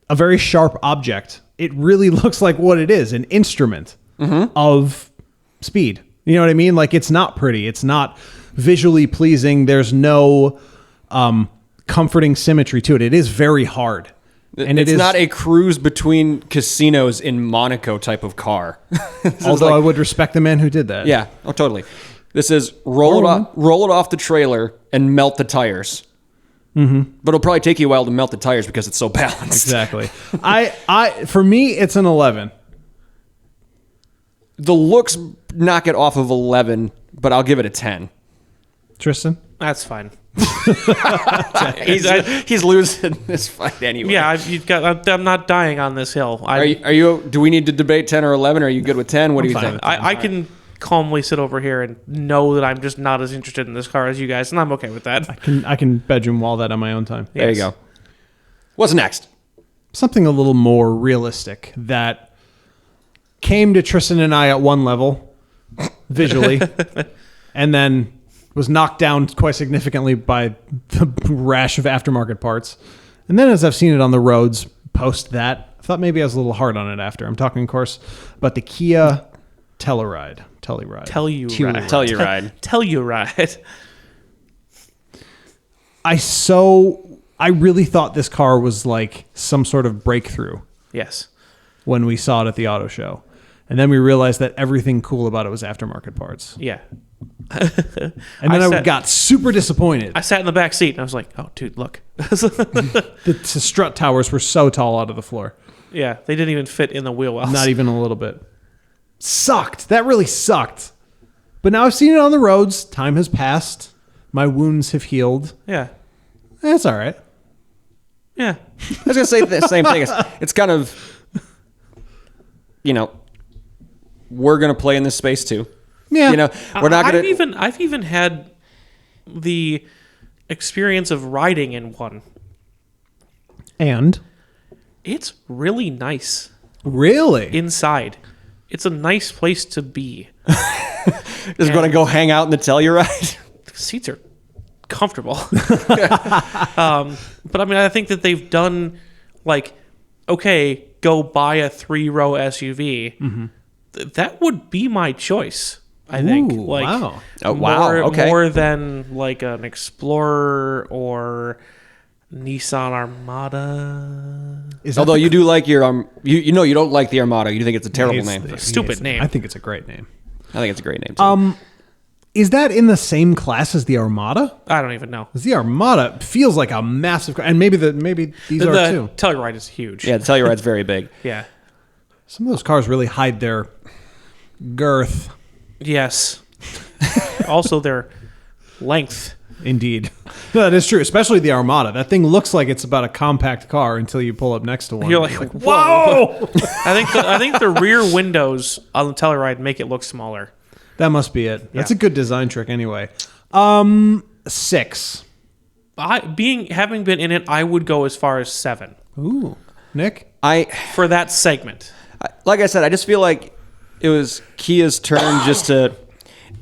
a very sharp object. It really looks like what it is, an instrument of speed. You know what I mean? Like, it's not pretty. It's not visually pleasing. There's no comforting symmetry to it. It is very hard. And it's not a cruise between casinos in Monaco type of car. Although I would respect the man who did that. Yeah, oh, totally. This is roll it off the trailer and melt the tires. Mm-hmm. But it'll probably take you a while to melt the tires because it's so balanced. Exactly. For me, it's an 11. The looks knock it off of 11, but I'll give it a 10. Tristan? That's fine. He's losing this fight anyway. Yeah, I'm not dying on this hill. Are you? Do we need to debate 10 or 11? Or are you good with 10? What do you think? I can calmly sit over here and know that I'm just not as interested in this car as you guys, and I'm okay with that. I can bedroom wall that on my own time. There you go. What's next? Something a little more realistic that came to Tristan and I at one level visually, and then was knocked down quite significantly by the rash of aftermarket parts. And then as I've seen it on the roads post that, I thought maybe I was a little hard on it after. I'm talking, of course, about the Kia Telluride. I really thought this car was like some sort of breakthrough. Yes. When we saw it at the auto show. And then we realized that everything cool about it was aftermarket parts. Yeah. And then I got super disappointed. I sat in the back seat and I was like, oh, dude, look. The strut towers were so tall out of the floor. Yeah, they didn't even fit in the wheel wells. Not even a little bit. Sucked. That really sucked. But now I've seen it on the roads. Time has passed. My wounds have healed. Yeah. That's all right. Yeah. I was gonna say the same thing. It's kind of, we're gonna play in this space too. Yeah. We're not gonna. I've even had the experience of riding in one. And? It's really nice. Really? Inside. It's a nice place to be. Just gonna go hang out in the Telluride. The seats are comfortable. But I mean, I think that they've done okay, go buy a 3-row SUV. Mm-hmm. That would be my choice. I think. Ooh, wow. Oh, wow. Okay. More than an Explorer or Nissan Armada. Although you do like your you don't like the Armada. You think it's a terrible name. Stupid name. I think it's a great name. I think it's a great name too. Is that in the same class as the Armada? I don't even know. Because the Armada feels like a massive car. And maybe these are too. The Telluride is huge. Yeah, the Telluride's very big. Yeah. Some of those cars really hide their girth. Yes. Also their length. Indeed. That is true, especially the Armada. That thing looks like it's about a compact car until you pull up next to one. You're like whoa! I think the rear windows on the Telluride make it look smaller. That must be it. That's a good design trick anyway. 6. Having been in it, I would go as far as 7. Ooh. Nick? For that segment. Like I said, I just feel like it was Kia's turn just to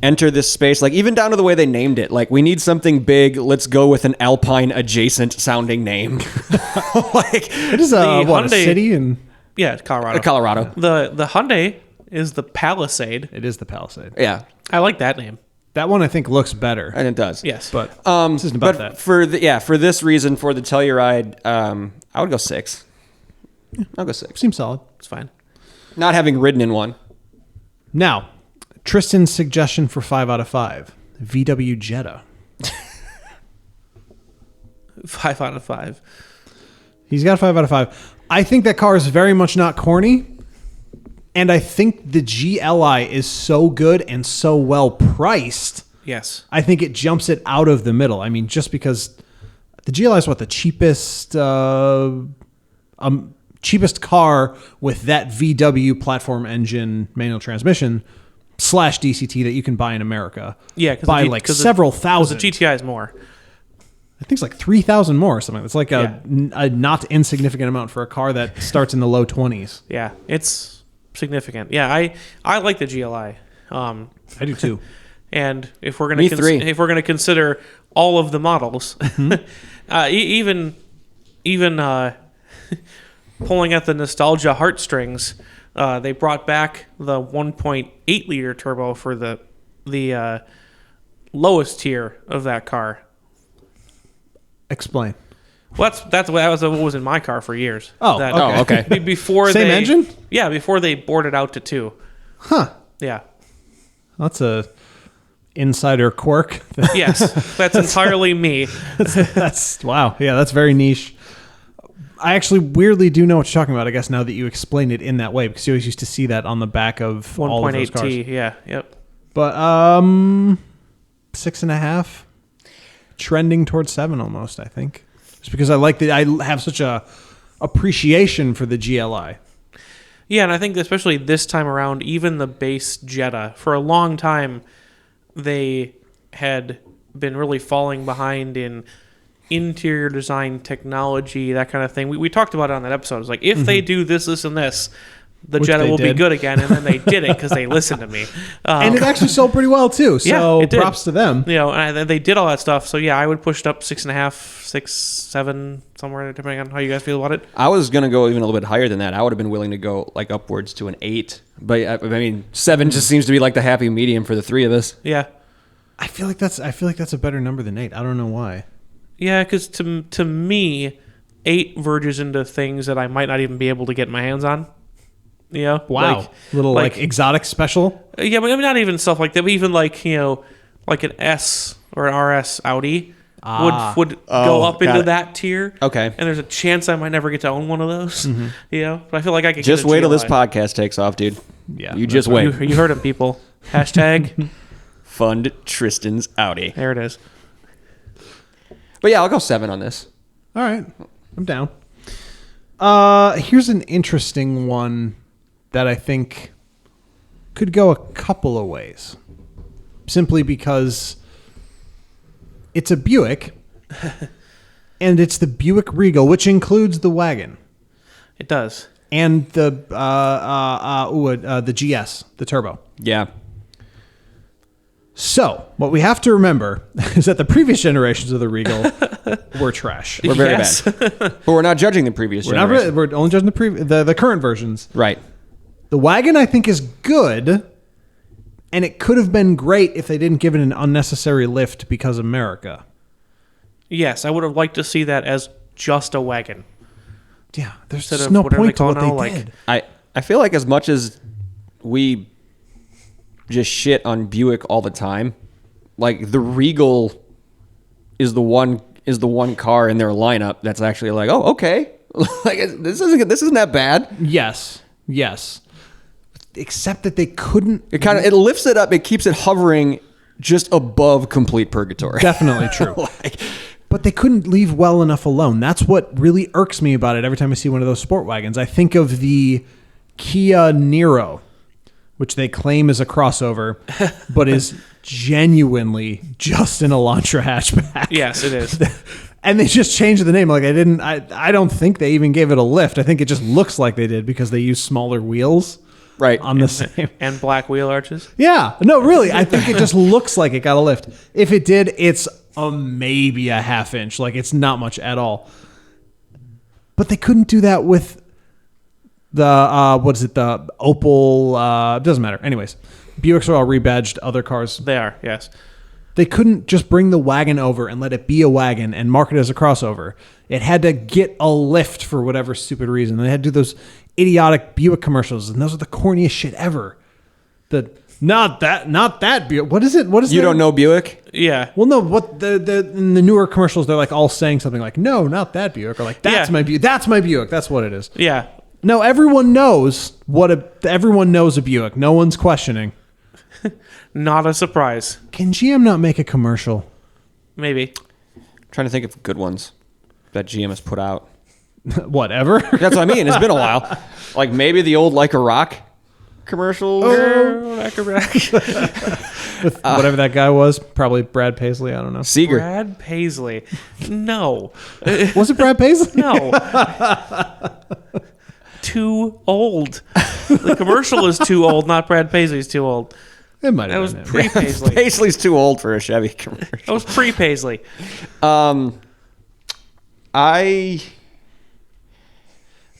enter this space. Even down to the way they named it. We need something big. Let's go with an Alpine adjacent sounding name. It is a city in... Yeah, Colorado. Colorado. The Hyundai is the Palisade. It is the Palisade. Yeah. I like that name. That one I think looks better. And it does. Yes. But this isn't about that. For this reason, for the Telluride, I would go 6. I'll go 6. Seems solid. It's fine. Not having ridden in one. Now, Tristan's suggestion for 5 out of 5. VW Jetta. 5 out of 5. He's got 5 out of 5. I think that car is very much not corny. And I think the GLI is so good and so well priced. Yes. I think it jumps it out of the middle. I mean, just because the GLI is the cheapest car with that VW platform engine manual transmission / DCT that you can buy in America. Yeah, by several thousand. The GTI is more. I think it's like 3,000 more or something. It's a not insignificant amount for a car that starts in the low 20s. Yeah, it's significant. Yeah, I like the GLI. I do too. And if we're gonna consider all of the models, even pulling at the nostalgia heartstrings, they brought back the 1.8 liter turbo for the lowest tier of that car. Explain. Well, that was what was in my car for years. Oh, okay. Before Same engine? Yeah, before they boarded out to 2. Huh. Yeah. That's a insider quirk. Yes, that's entirely me. That's wow. Yeah, that's very niche. I actually weirdly do know what you're talking about, I guess, now that you explained it in that way, because you always used to see that on the back of all of those cars. 1.8T, yeah, yep. But 6.5, trending towards 7 almost, I think. Just because I have such a appreciation for the GLI. Yeah, and I think especially this time around, even the base Jetta, for a long time, they had been really falling behind in interior design, technology, that kind of thing. We talked about it on that episode. It's if they do this, and this, the Which Jetta will did. be good again, and then they did it because they listened to me. And it actually sold pretty well, too, so it did. props to them. And they did all that stuff. So, yeah, I would push it up 6.5, 6, 7, somewhere, depending on how you guys feel about it. I was going to go even a little bit higher than that. I would have been willing to go upwards to an 8. But, I mean, 7 just seems to be the happy medium for the three of us. Yeah. I feel like that's a better number than 8. I don't know why. Yeah, because to me, 8 verges into things that I might not even be able to get my hands on. You know, Wow. Little like exotic special. Yeah, but I mean, not even stuff like that. But even like like an S or an RS Audi would go up into that tier. Okay. And there's a chance I might never get to own one of those. You know, but I feel like I could Just get a wait till this GLI. podcast takes off, dude. Yeah. You just wait. You heard it, people. Hashtag Fund Tristan's Audi. there it is. But yeah, I'll go 7 on this. All right. I'm down. Here's an interesting one that I think could go a couple of ways. Simply because it's a Buick, and it's the Buick Regal, which includes the wagon It does. and the GS, the turbo. Yeah. So what we have to remember is that the previous generations of the Regal were trash. We're very Yes. bad. But we're not judging the previous We're, not, generation. we're only judging the current versions. Right. The wagon, I think, is good, and it could have been great if they didn't give it an unnecessary lift because America. Yes, I would have liked to see that as just a wagon. Yeah, there's Instead just of no whatever point they to call what it they now, did. I feel like as much as we just shit on Buick all the time, like the Regal is the one car in their lineup that's actually like, oh, okay. Like this isn't that bad. Yes. Except that they couldn't. It lifts it up, it keeps it hovering just above complete purgatory. Definitely true. Like, But they couldn't leave well enough alone. That's what really irks me about it every time I see one of those sport wagons. I think of the Kia Niro, which they claim is a crossover, but is genuinely just an Elantra hatchback. Yes, it is. And they just changed the name. Like I don't think they even gave it a lift. I think it just looks like they did because they used smaller wheels right. on the same. And black wheel arches. Yeah, no, really. I think it just looks like it got a lift. If it did, it's maybe a half inch. Like it's not much at all. But they couldn't do that with the the Opel. Doesn't matter. Anyways, Buicks are all rebadged. Other cars. They are, yes. They couldn't just bring the wagon over and let it be a wagon and market it as a crossover. It had to get a lift for whatever stupid reason. They had to do those idiotic Buick commercials, and those are the corniest shit ever. Not that Buick. What is it? What is You don't know Buick? Yeah. Well, no. What in the newer commercials, they're like all saying something like, "No, not that Buick," or like, "That's Yeah. my Buick. That's my Buick." That's what it is. Yeah. No, everyone knows everyone knows a Buick. No one's questioning. Not a surprise. Can GM not make a commercial? Maybe. Trying to think of good ones that GM has put out. Whatever. That's what I mean. It's been a while. Like maybe the old Like a Rock commercial. Whatever that guy was, probably Brad Paisley. I don't know. Seeger. Brad Paisley. No. Was it Brad Paisley? No. Too old. The commercial is too old, not Brad Paisley's too old. It might That have was been him. pre-Paisley. Paisley's too old for a Chevy commercial. That was pre-Paisley.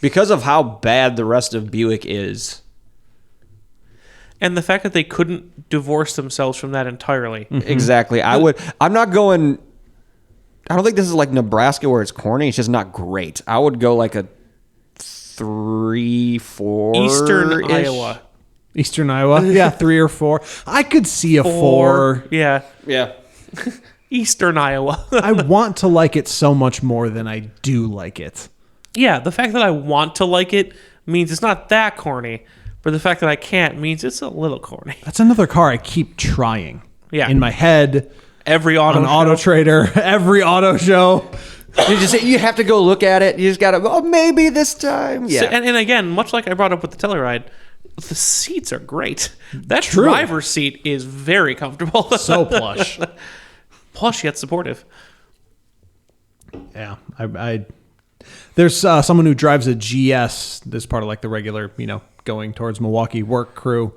Because of how bad the rest of Buick is. And the fact that they couldn't divorce themselves from that entirely. Exactly. I don't think this is like Nebraska where it's corny. It's just not great. I would go like a 3, 4. Eastern Iowa. Eastern Iowa. Yeah, 3 or 4. I could see a 4. Yeah. Yeah. Eastern Iowa. I want to like it so much more than I do like it. Yeah, the fact that I want to like it means it's not that corny, but the fact that I can't means it's a little corny. That's another car I keep trying. Yeah. In my head, Every auto on show. Auto Trader, every auto show. You have to go look at it. You just got to, maybe this time. Yeah. So- and again, much like I brought up with the Telluride, the seats are great. That True. driver's seat is very comfortable. So plush. Plush yet supportive. Yeah, I there's someone who drives a GS. This part of like the regular, going towards Milwaukee work crew,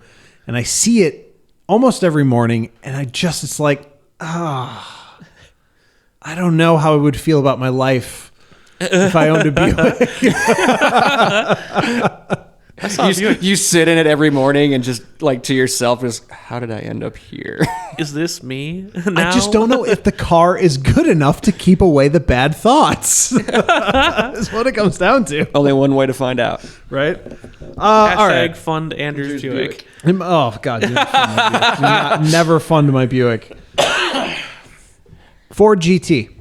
and I see it almost every morning, and it's like, I don't know how I would feel about my life if I owned a Buick. You sit in it every morning and just like to yourself, just how did I end up here? Is this me now? I just don't know if the car is good enough to keep away the bad thoughts. That's what it comes down to. Only one way to find out. Right? Hashtag all right. fund Andrews Buick. Oh, God. Never fund my Buick. Ford GT.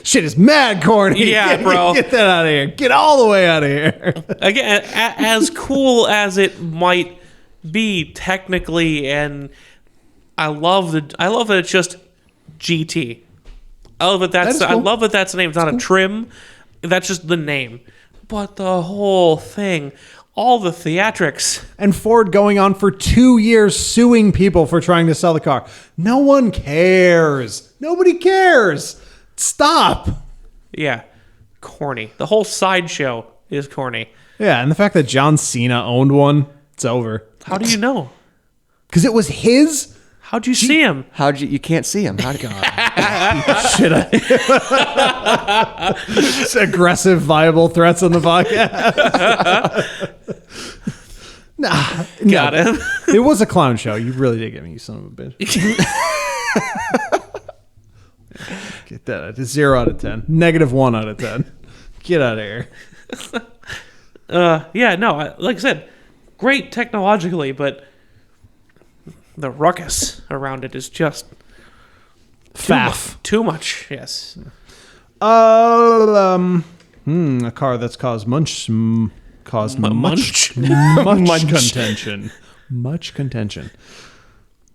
Shit is mad corny. Yeah, bro. Get that out of here. Get all the way out of here. Again, as cool as it might be technically, and I love that it's just GT. I love that that's cool. I love that that's the name. It's not a trim. That's just the name. But the whole thing, all the theatrics. And Ford going on for 2 years suing people for trying to sell the car. No one cares. Nobody cares. Stop. Yeah. Corny. The whole sideshow is corny. Yeah, and the fact that John Cena owned one, it's over. How do you know? Because it was his. How'd you see him? You can't see him. How'd God? Shit. It's aggressive, viable threats on the podcast. Got him. It was a clown show. You really did get me, you son of a bitch. Get that. It's 0 out of 10. -1 out of 10. Get out of here. Yeah, no, like I said, great technologically, but the ruckus around it is just Faff. too much. Yes. A car that's caused much contention. Much contention.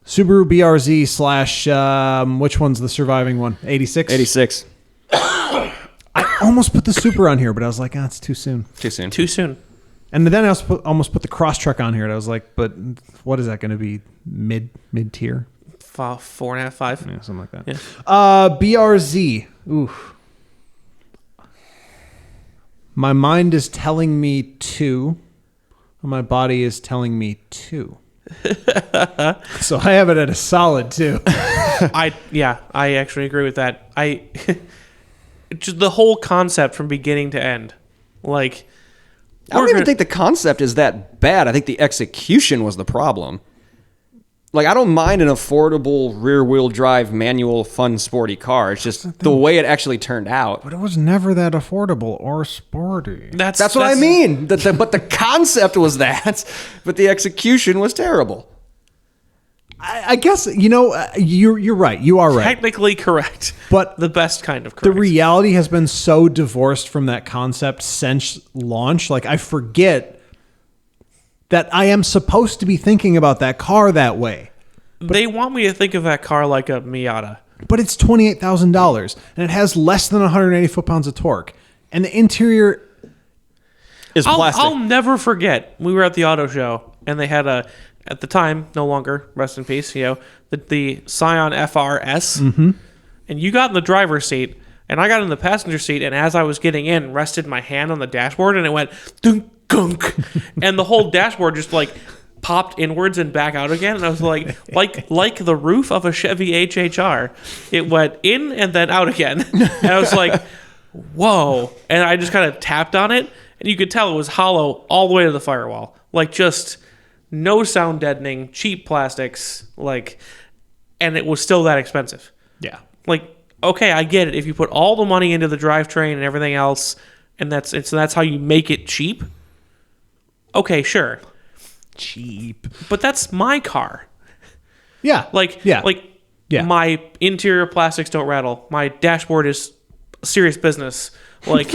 Subaru BRZ / which one's the surviving one? 86? 86. I almost put the Super on here, but I was like, it's too soon. Too soon. Too soon. And then I almost put the Crosstrek on here, and I was like, but what is that going to be? Mid tier? 4.5, 5. Yeah, something like that. Yeah. BRZ. Ooh. My mind is telling me 2. My body is telling me 2. So I have it at a solid 2. I actually agree with that. Just the whole concept from beginning to end. Like, I don't even think the concept is that bad. I think the execution was the problem. Like, I don't mind an affordable rear-wheel drive, manual, fun, sporty car. It's just the way it actually turned out. But it was never that affordable or sporty. That's what I mean. But the concept was that, but the execution was terrible. I guess, you're right. You are right. Technically correct. But the best kind of the correct. reality has been so divorced from that concept since launch. Like, I forget that I am supposed to be thinking about that car that way. They want me to think of that car like a Miata. But it's $28,000 and it has less than 180 foot-pounds of torque. And the interior Is plastic. I'll never forget. We were at the auto show and they had at the time, no longer, rest in peace, the Scion FRS. Mm-hmm. And you got in the driver's seat and I got in the passenger seat, and as I was getting in, rested my hand on the dashboard and it went dunk gunk. And the whole dashboard just like popped inwards and back out again, and I was like the roof of a Chevy HHR. It went in and then out again. And I was like, whoa. And I just kind of tapped on it, and you could tell it was hollow all the way to the firewall. Like, just no sound deadening, cheap plastics, like, and it was still that expensive. Yeah. Like, okay, I get it. If you put all the money into the drivetrain and everything else, and that's how you make it cheap. Okay, sure. Cheap. But that's my car. Yeah. Yeah. My interior plastics don't rattle. My dashboard is serious business. Like,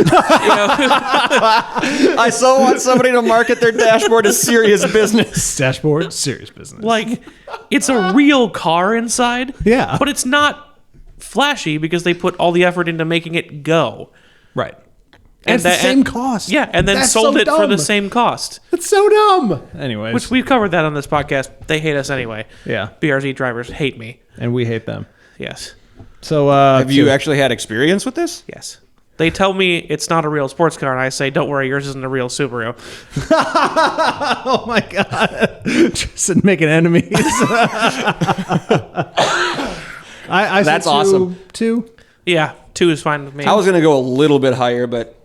I so want somebody to market their dashboard as serious business. Dashboard, serious business. like, it's a real car inside. Yeah. But it's not flashy because they put all the effort into making it go. Right. And it's the same cost. Yeah, and then That's sold so it for the dumb. same cost. It's so dumb. Anyways. Which we've covered that on this podcast. They hate us anyway. Yeah. BRZ drivers hate me. And we hate them. Yes. So, Have you actually had experience with this? Yes. They tell me it's not a real sports car, and I say, don't worry, yours isn't a real Subaru. Oh my God. Tristan making enemies. I That's said awesome. 2. Yeah, 2 is fine with me. I was gonna go a little bit higher, but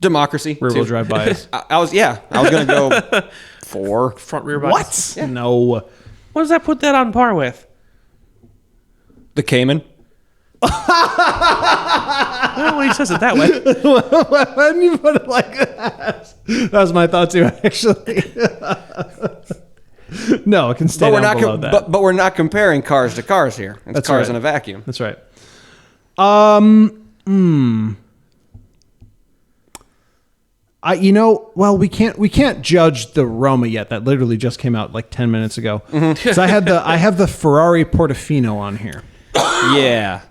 democracy. Rear wheel 2. drive bias. I was gonna go 4. front rear bias. What? No. What does that put that on par with? The Cayman. Well, when he says it that way. When you put it like that, that was my thought too. Actually, no, it can stay down below that. But we're not comparing cars to cars here. It's That's cars right. in a vacuum. That's right. We can't judge the Roma yet. That literally just came out like 10 minutes ago. Mm-hmm. So I have the Ferrari Portofino on here. Yeah.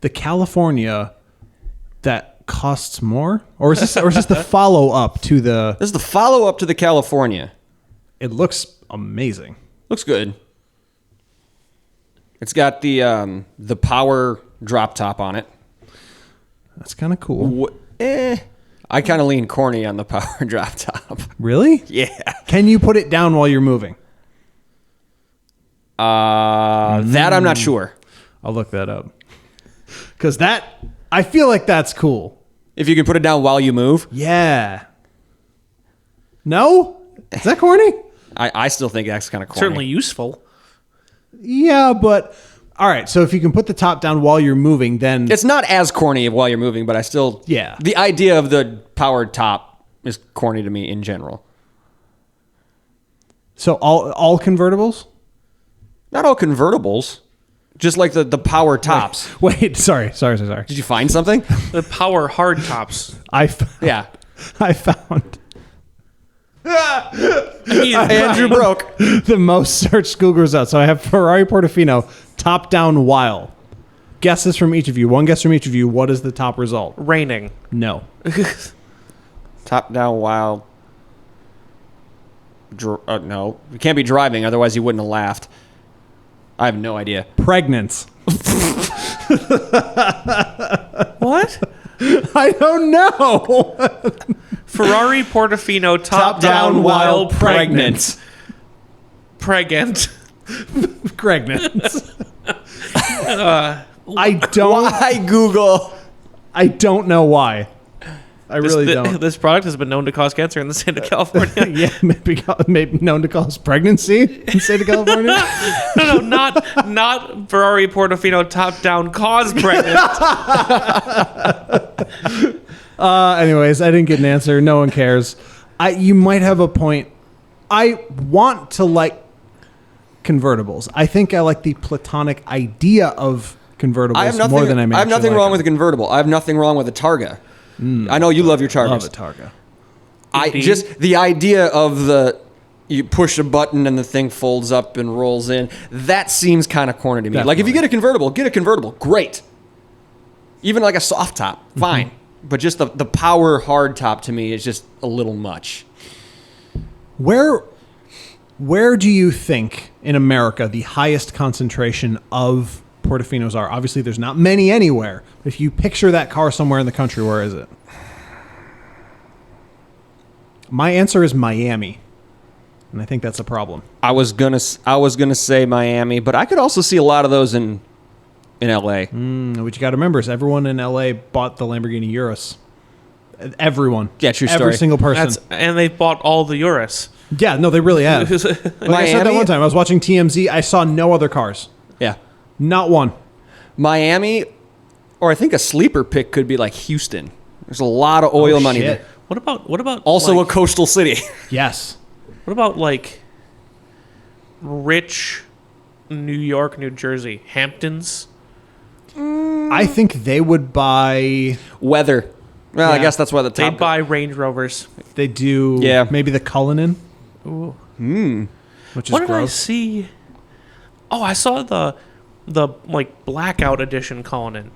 The California that costs more, or is this the follow up to the? This is the follow up to the California. It looks amazing. Looks good. It's got the power drop top on it. That's kind of cool. I kind of lean corny on the power drop top. Really? Yeah. Can you put it down while you're moving? That I'm not sure. I'll look that up. Because I feel like that's cool. If you can put it down while you move. Yeah. No? Is that corny? I still think that's kind of corny. Certainly useful. Yeah, but all right. So if you can put the top down while you're moving, then It's not as corny while you're moving, but I still... Yeah. The idea of the powered top is corny to me in general. so all convertibles. Not all convertibles. Just like the power tops. Wait, sorry. Did you find something? The power hard tops. Yeah. I found Andrew broke. the most searched Google results. So I have Ferrari Portofino top down while. Guesses from each of you. One guess from each of you. What is the top result? Raining. No. Top down while... no. You can't be driving, otherwise you wouldn't have laughed. I have no idea. Pregnant. What? I don't know. Ferrari Portofino top down down while pregnant. Pregnant. Pregnant. I don't. Why Google? I don't know why. I really don't. This product has been known to cause cancer in the state of California. Yeah, maybe known to cause pregnancy in the state of California. No, not Ferrari Portofino top down cause pregnant. Anyways, I didn't get an answer. No one cares. You might have a point. I want to like convertibles. I think I like the platonic idea of convertibles more than I have nothing wrong with a convertible. I have nothing wrong with a Targa. I know you love your Targas. Love a Targa. Just the idea of you push a button and the thing folds up and rolls in. That seems kind of corny to me. Definitely. Like if you get a convertible, great. Even like a soft top, fine. But just the power hard top to me is just a little much. Where do you think in America the highest concentration of Portofinos are? Obviously, there's not many anywhere. If you picture that car somewhere in the country, where is it? My answer is Miami, and I think that's a problem. I was gonna say Miami, but I could also see a lot of those in LA. What you got to remember is everyone in LA bought the Lamborghini Urus. Everyone. Yeah, true Every story. single person. And they bought all the Urus. Yeah, no, they really have. Like I said that Miami? one time, I was watching TMZ. I saw no other cars. Yeah, Not one. Miami, or I think a sleeper pick could be like Houston. There's a lot of oil money shit. there. What about Also like, a coastal city. Yes. what about like rich New York, New Jersey, Hamptons? I think they would buy. Weather. Well, I Yeah. guess that's why the They top. buy Range Rovers. They do. Yeah. Maybe the Cullinan. Ooh. Which is What did I gross. see? Oh, I saw the like blackout edition Cullinan.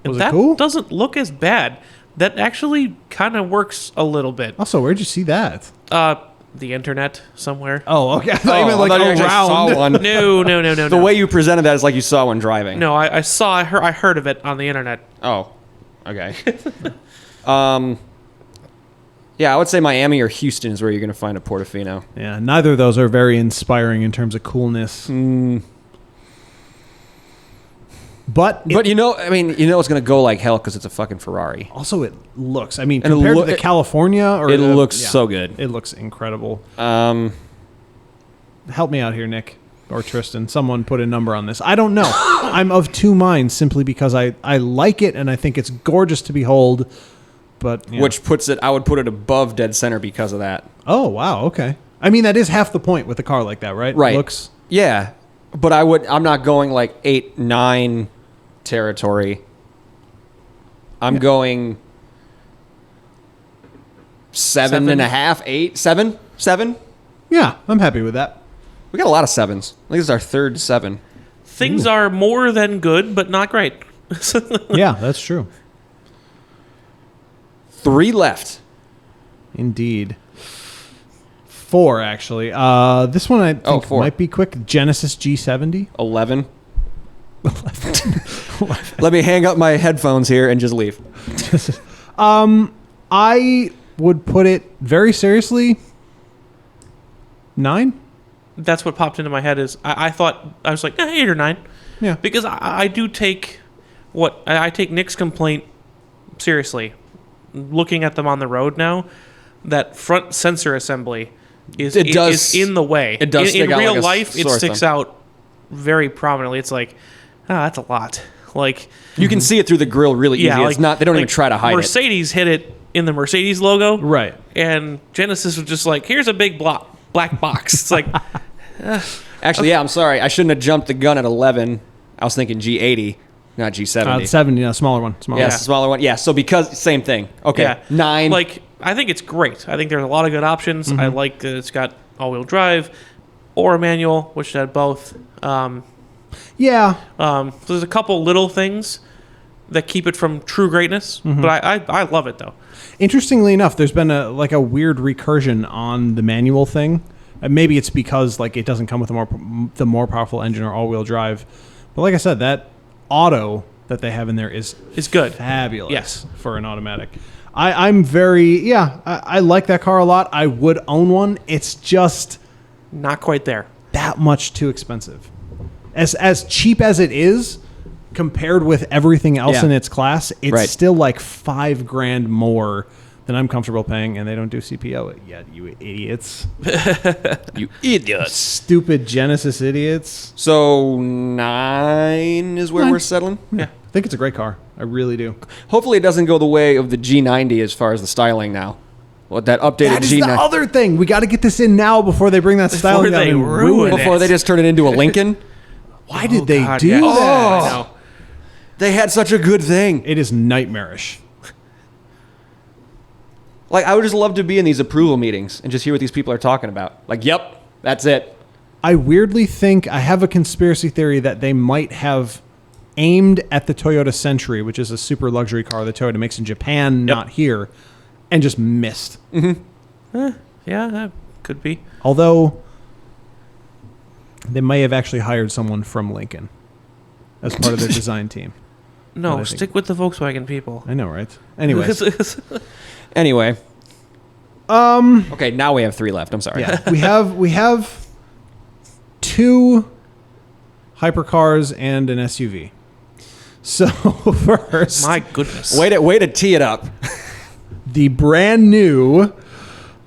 Was it that cool? doesn't look as bad. That actually kind of works a little bit. Also, where'd you see that? The internet somewhere. Oh, okay. I thought you meant I like thought you actually saw around. one. No. The way you presented that is like you saw one driving. No, I heard of it on the internet. Oh, okay. Yeah, I would say Miami or Houston is where you're going to find a Portofino. Yeah, neither of those are very inspiring in terms of coolness. But you know, I mean, you know it's going to go like hell because it's a fucking Ferrari. also it looks, I mean, And compared to the California, It looks so good. It looks incredible. Um, Help me out here, Nick or Tristan. Someone put a number on this. I don't know. I'm of two minds simply because I like it and I think it's gorgeous to behold. But Which puts it, I would put it above dead center because of that. Oh, wow. Okay. I mean, that is half the point with a car like that, right? Right. Looks. Yeah. But I'm not going like 8, 9 territory. I'm going 7.5, 8, 7. Yeah, I'm happy with that. We got a lot of 7s. I think this is our third 7. Things are more than good, but not great. Yeah, that's true. 3 left. Indeed. 4, actually. This one I think 4. might be quick. Genesis G70. 11. Let me hang up my headphones here and just leave. I would put it very seriously 9. That's what popped into my head is I thought, I was like, 8 or 9. Yeah. Because I do take I take Nick's complaint seriously. Looking at them on the road now, that front sensor assembly is in the way. It does stick in out real like a life. It sore sticks thumb. out very prominently. It's like, that's a lot. Like You can see it through the grill really easy. yeah, It's not. They don't even try to hide Mercedes hit it in the Mercedes logo, Right. and Genesis was just like, here's a big black box. It's like, it. Actually, yeah, I'm sorry. I shouldn't have jumped the gun at 11. I was thinking G80, not G70. 70, smaller one. Smaller Yes, one. the smaller one. Yeah, so because same thing. Okay, yeah, 9. Like I think it's great. I think there's a lot of good options. I like that it's got all-wheel drive or a manual, which had both. Yeah. So there's a couple little things that keep it from true greatness, but I love it though. Interestingly enough, there's been a weird recursion on the manual thing. Maybe it's because like it doesn't come with the more powerful engine or all-wheel drive. But like I said, that auto that they have in there is good. fabulous. Yes. For an automatic. I'm very I like that car a lot. I would own one. It's just Not quite there. that much too expensive. As cheap as it is, compared with everything else Yeah. in its class, it's Right. still like $5,000 more than I'm comfortable paying, and they don't do CPO yet. You idiots, You idiots. stupid Genesis idiots. So 9 is where 9. we're settling. Yeah, I think it's a great car. I really do. Hopefully, it doesn't go the way of the G90 as far as the styling now. What that updated That is G90 the other thing. We got to get this in now before they bring that styling down they and ruin ruin it. before they just turn it into a Lincoln. Why did they God, do yes. that? I know. They had such a good thing. It is nightmarish. Like, I would just love to be in these approval meetings and just hear what these people are talking about. Like, yep, that's it. I weirdly think I have a conspiracy theory that they might have aimed at the Toyota Century, which is a super luxury car that Toyota makes in Japan, not here, and just missed. Yeah, that could be. Although they may have actually hired someone from Lincoln as part of their design team. No, I think- stick with the Volkswagen people. I know, right? Anyways, Anyway. Okay, now we have 3 left. I'm sorry. yeah, we have 2 hypercars and an SUV. So first, My goodness. Way to tee it up. the brand new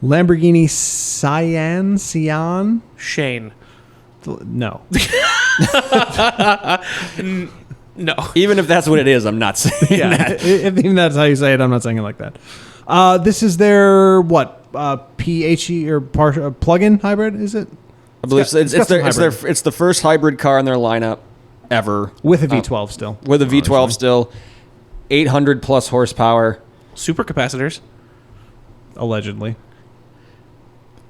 Lamborghini Sian? Shane. No. No. Even if that's what it is, I'm not saying that. If even that's how you say it, I'm not saying it like that. This is their PHE or plug-in hybrid? Is it I believe so. got some It's the first hybrid car in their lineup ever with a V12 still? with a V12 still, 800 plus horsepower. Super capacitors. Allegedly.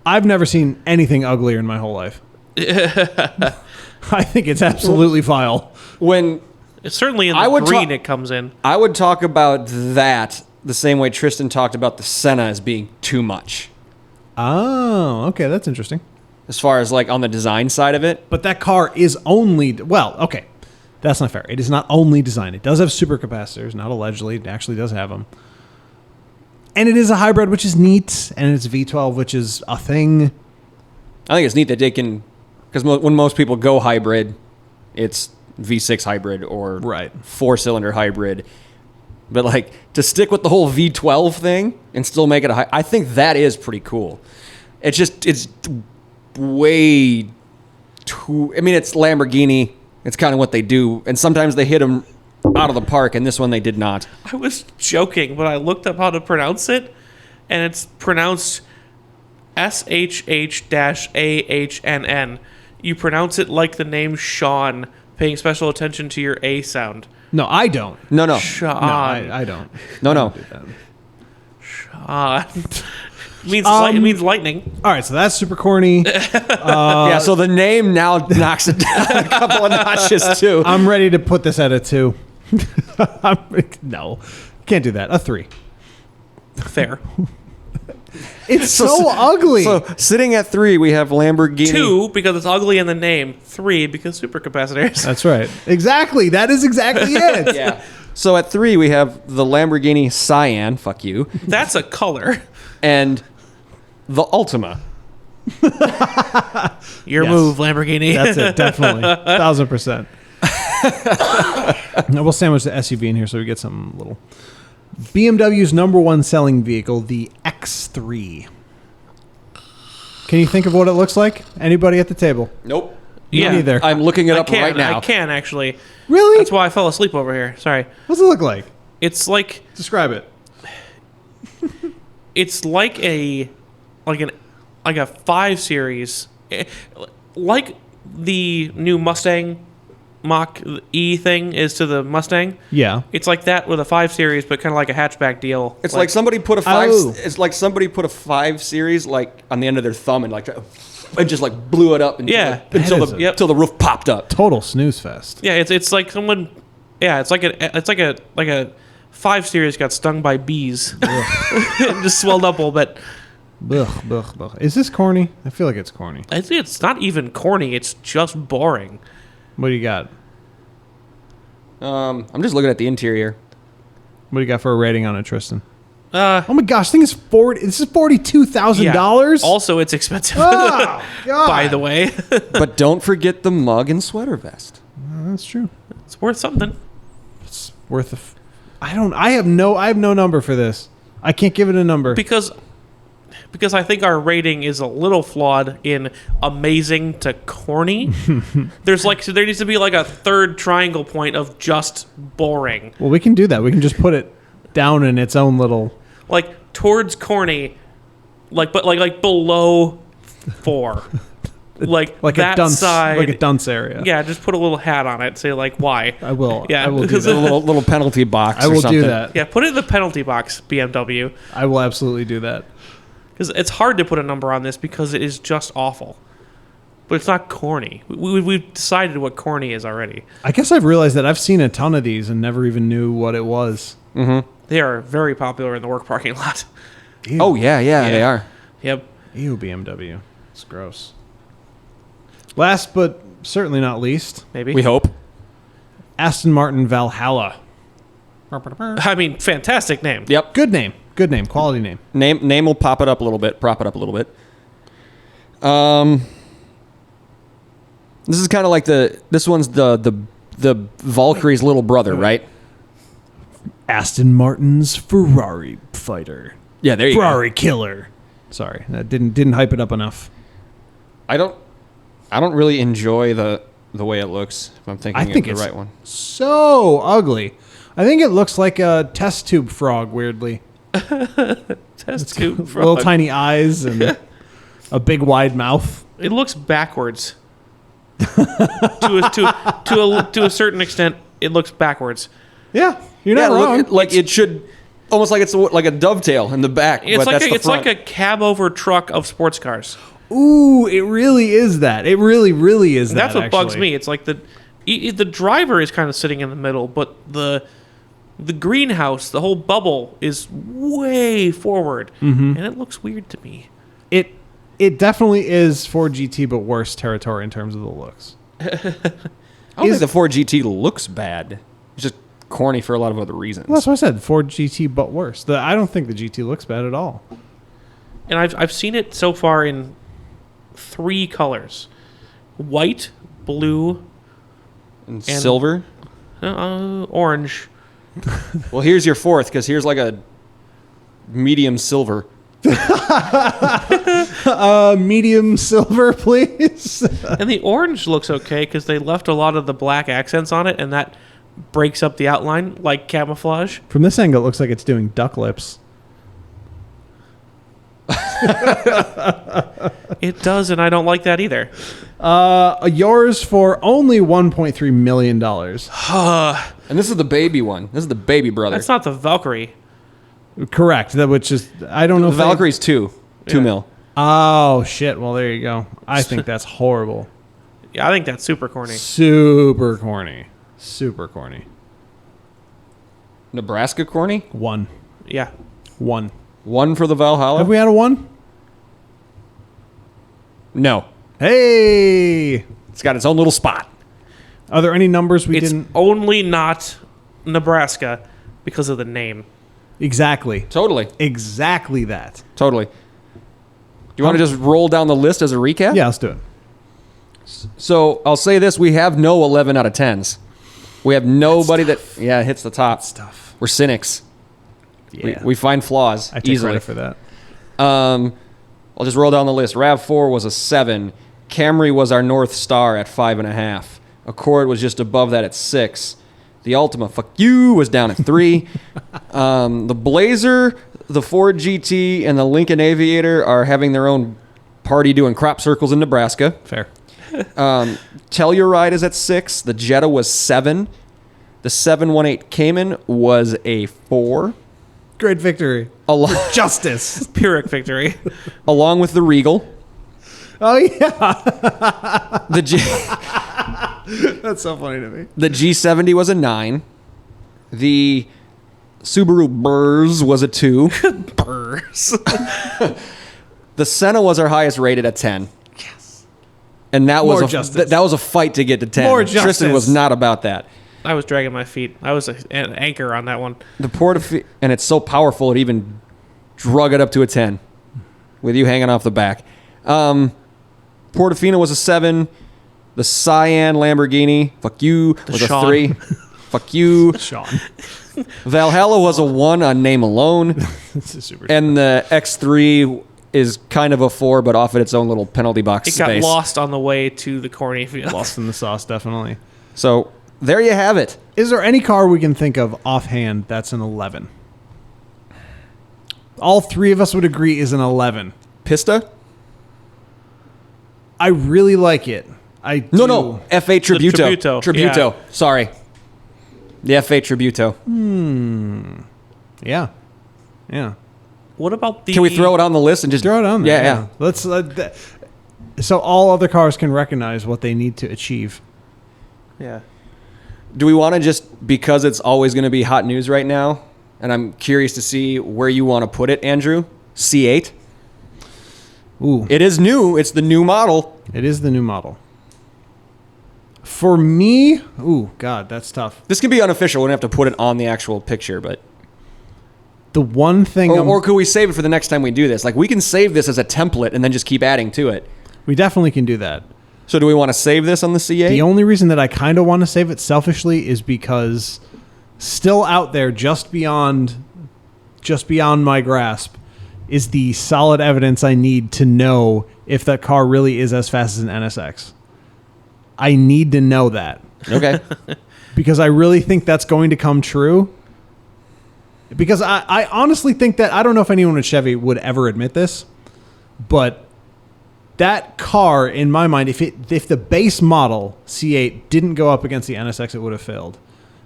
I've never seen anything uglier in my whole life. I think it's absolutely vile. When It's certainly in I the would green ta- it comes in. I would talk about that the same way Tristan talked about the Senna as being too much, Oh, okay, that's interesting. as far as like on the design side of it. But that car is only okay. That's not fair. It is not only designed. It does have supercapacitors, not allegedly. It actually does have them. And it is a hybrid, which is neat, and it's V12, which is a thing. I think it's neat that they can, because when most people go hybrid, it's V6 hybrid or Right. 4-cylinder hybrid. But like to stick with the whole V12 thing and still make it I think that is pretty cool. It's way too. I mean, it's Lamborghini. It's kind of what they do, and sometimes they hit them out of the park. And this one they did not. I was joking, but I looked up how to pronounce it, and it's pronounced SHH-AHNN. You pronounce it like the name Sean, paying special attention to your A sound. No, I don't. No. Sean. No, I don't. No. I don't do that. It means lightning. All right, so that's super corny. Yeah, so the name now knocks it down a couple of notches too. I'm ready to put this at a 2. No, can't do that. A 3. Fair. It's so ugly. So sitting at 3, we have Lamborghini. 2, because it's ugly in the name. 3, because supercapacitors. That's right. Exactly. That is exactly it. Yeah. So at 3, we have the Lamborghini Cyan. Fuck you. That's a color. And the Ultima. Your Yes. move, Lamborghini. That's it. Definitely. 1,000%. Now we'll sandwich the SUV in here so we get something little. BMW's number 1 selling vehicle, the X3. Can you think of what it looks like? Anybody at the table? Nope. Yeah. Me neither. I'm looking it up I right now. can, actually. Really? That's why I fell asleep over here. Sorry. What's it look like? It's like Describe it. it's like a 5 Series, like the new Mustang Mach E thing is to the Mustang. Yeah. It's like that with a 5 Series, but kind of like a hatchback deal. It's like somebody put a 5. Oh. It's like somebody put a 5 Series like on the end of their thumb and like and just like blew it up until Yeah. until That is the until the roof popped up. Total snooze fest. Yeah, it's like someone. Yeah, it's like a 5 Series got stung by bees, and just swelled up a little bit. Ugh, ugh, ugh. Is this corny? I feel like it's corny. It's not even corny. It's just boring. What do you got? I'm just looking at the interior. What do you got for a rating on it, Tristan? Uh, Oh my gosh, thing is this is $42,000. Also, it's expensive. Oh, God. By the way, But don't forget the mug and sweater vest. That's true. it's worth something. It's worth I have no number for this. I can't give it a number. Because I think our rating is a little flawed in amazing to corny. There needs to be like a third triangle point of just boring. Well, we can do that. We can just put it down in its own little. Like towards corny, but below 4. Like that a dunce, side. like a dunce area. Yeah, just put a little hat on it. Say like why. I will. Yeah, I will do because A that. little penalty box. I or will something. do that. Yeah, put it in the penalty box, BMW. I will absolutely do that. Because it's hard to put a number on this because it is just awful. But it's not corny. We've decided what corny is already. I guess I've realized that I've seen a ton of these and never even knew what it was. They are very popular in the work parking lot. Ew. Oh yeah, they are. Yep. Ew, BMW. It's gross. Last but certainly not least, Maybe. We hope. Aston Martin Valhalla. I mean, fantastic name. Yep. Good name. Good name. Quality name. Name will pop it up a little bit. Prop it up a little bit. This is kind of like this one's the Valkyrie's little brother, right? Aston Martin's Ferrari fighter. Yeah, there you Ferrari killer. Sorry, that didn't hype it up enough. go. I don't really enjoy the way it looks. If I'm thinking I think of it's the right one. so ugly. I think it looks like a test tube frog. Weirdly, Test tube little frog. tiny eyes and a big wide mouth. It looks backwards. to a certain extent, it looks backwards. Yeah, you're not wrong. It should almost like it's like a dovetail in the back. It's but that's the front. like a cab over truck of sports cars. Ooh, it really is that. It really, really is that. That's what bugs actually. me. It's like the driver is kind of sitting in the middle, but the greenhouse, the whole bubble is way forward, and it looks weird to me. It definitely is Ford GT, but worse territory in terms of the looks. I don't think the Ford GT looks bad. It's just corny for a lot of other reasons. Well, that's what I said. Ford GT, but worse. I don't think the GT looks bad at all. And I've seen it so far in 3 colors: white, blue, And silver? Orange. Well, here's your fourth, because here's like a medium silver. Medium silver, please. And the orange looks okay because they left a lot of the black accents on it, and that breaks up the outline like camouflage. From this angle, it looks like it's doing duck lips. It does, and I don't like that either. Yours for only $1.3 million. And this is the baby one. This is the baby brother. That's not the Valkyrie. Correct. That which is I don't know. The if they- Valkyrie's two mil. Oh shit! Well, there you go. I think that's horrible. Yeah, I think that's super corny. Super corny. Super corny. Nebraska corny. One. Yeah. One for the Valhalla. Have we had a one? No. Hey. It's got its own little spot. Are there any numbers we It's didn't? only not Nebraska because of the name. Exactly. Totally. Exactly that. Totally. Do you want to just roll down the list as a recap? Yeah, let's do it. So I'll say this: we have no 11 out of 10s. We have nobody that hits the top. Stuff. We're cynics. Yeah. We find flaws I take easily. credit for that. I'll just roll down the list. RAV4 was a 7. Camry was our North Star at 5.5. Accord was just above that at 6. The Altima, fuck you, was down at 3. The Blazer, the Ford GT, and the Lincoln Aviator are having their own party doing crop circles in Nebraska. Fair. Telluride is at 6. The Jetta was 7. The 718 Cayman was a 4. Great victory. Justice. Pyrrhic victory. Along with the Regal. Oh yeah. The That's so funny to me. The G70 was a 9. The Subaru Burz was a 2. Burrs. The Senna was our highest rated at 10. Yes. And that More was justice. that was a fight to get to 10. More Tristan justice. was not about that. I was dragging my feet. I was an anchor on that one. The and it's so powerful it even drug it up to a 10 with you hanging off the back. Portofino was a 7. The Cyan Lamborghini, fuck you, was Sean. a 3. Fuck you. Sean. Valhalla was a 1 on name alone. This is super. And the X3 is kind of a 4, but off at its own little penalty box It got space. lost on the way to the Corny Field. Lost in the sauce, definitely. So there you have it. Is there any car we can think of offhand that's an 11? All three of us would agree is an 11. Pista? I really like it. I do. No. F8 Tributo. Tributo, Tributo. yeah. Sorry. The F8 Tributo. Yeah. Yeah. What about the... Can we throw it on the list and just Throw it on there. Yeah. Let's. So all other cars can recognize what they need to achieve. Yeah. Do we want to just, because it's always going to be hot news right now, and I'm curious to see where you want to put it, Andrew? C8? Ooh. It is new. It's the new model. It is the new model. For me, ooh, God, that's tough. This can be unofficial. We don't have to put it on the actual picture, but... The one thing Or could we save it for the next time we do this? Like, we can save this as a template and then just keep adding to it. we definitely can do that. So do we want to save this on the C8? The only reason that I kind of want to save it selfishly is because still out there, just beyond my grasp, is the solid evidence I need to know if that car really is as fast as an NSX. I need to know that. Okay. Because I really think that's going to come true. Because I honestly think that, I don't know if anyone at Chevy would ever admit this, but that car, in my mind, if the base model C8 didn't go up against the NSX, it would have failed.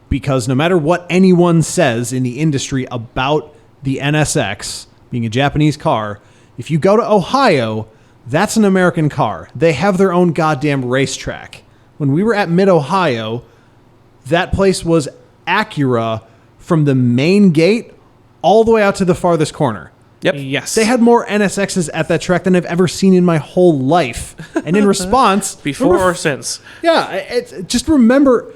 Because no matter what anyone says in the industry about the NSX being a Japanese car, if you go to Ohio, that's an American car. They have their own goddamn racetrack. When we were at Mid-Ohio, that place was Acura from the main gate all the way out to the farthest corner. Yep. Yes. They had more NSXs at that track than I've ever seen in my whole life. And in response... Before or since. Yeah, just remember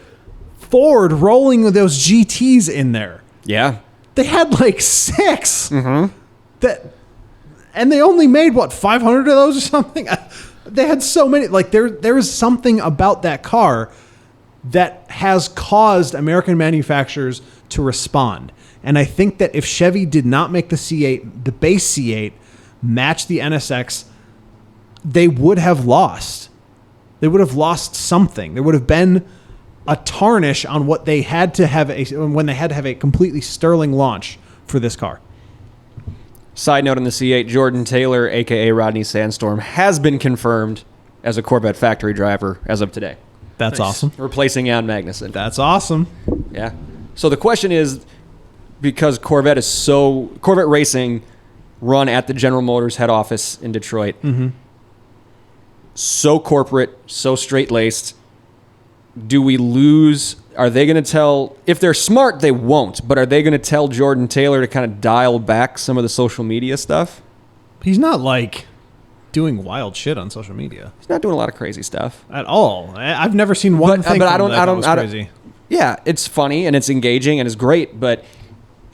Ford rolling with those GTs in there. Yeah. They had like 6. Mm-hmm. And they only made, 500 of those or something? They had so many. Like, there is something about that car that has caused American manufacturers to respond. And I think that if Chevy did not make the C8, the base C8, match the NSX, they would have lost. They would have lost something. There would have been a tarnish on what they had to have when they had to have a completely sterling launch for this car. Side note on the C8, Jordan Taylor, a.k.a. Rodney Sandstorm, has been confirmed as a Corvette factory driver as of today. That's awesome. Replacing Jan Magnussen. That's awesome. Yeah. So the question is, because Corvette racing run at the General Motors head office in Detroit, so corporate, so straight-laced, do we lose? Are they going to tell, if they're smart, they won't, but are they going to tell Jordan Taylor to kind of dial back some of the social media stuff? He's not like doing wild shit on social media He's not doing a lot of crazy stuff. at all. I've never seen one thing but I from don't, that I that don't, was I don't, crazy. yeah, it's funny and it's engaging and it's great, but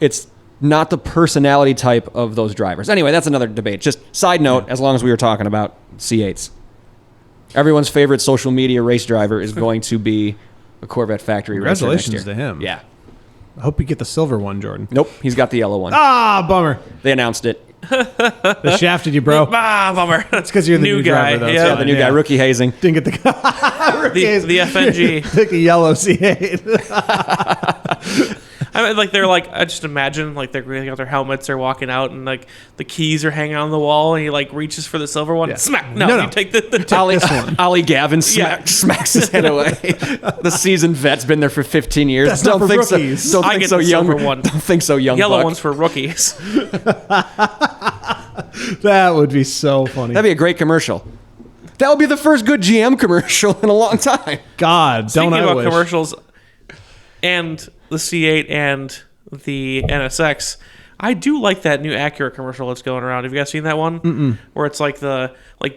it's not the personality type of those drivers. Anyway, that's another debate. Just side note, as long as we were talking about C8s. Everyone's favorite social media race driver is going to be a Corvette factory racer next Congratulations year. to him. Yeah. I hope you get the silver one, Jordan. Nope, he's got the yellow one. Ah, bummer. They announced it. They shafted you, bro. Bummer. That's because you're the new guy. driver, though. Yeah, Yeah, the new guy, rookie hazing. Didn't get the the FNG. Pick a yellow C8. I mean, like they're like, I just imagine like they're getting out their helmets, they're walking out, and like the keys are hanging on the wall, and he like reaches for the silver one. Yeah. Smack! No. You take the Ollie Gavin Yeah. smacks his head away. The seasoned vet's been there for 15 years. That's not for rookies. So, don't I think get so the young. silver one. Don't think so young. yellow buck. ones for rookies. That would be so funny. That'd be a great commercial. That would be the first good GM commercial in a long time. God, Speaking don't I about wish. commercials and the C8 and the NSX, I do like that new Acura commercial that's going around. Have you guys seen that one? Mm-mm. Where it's like the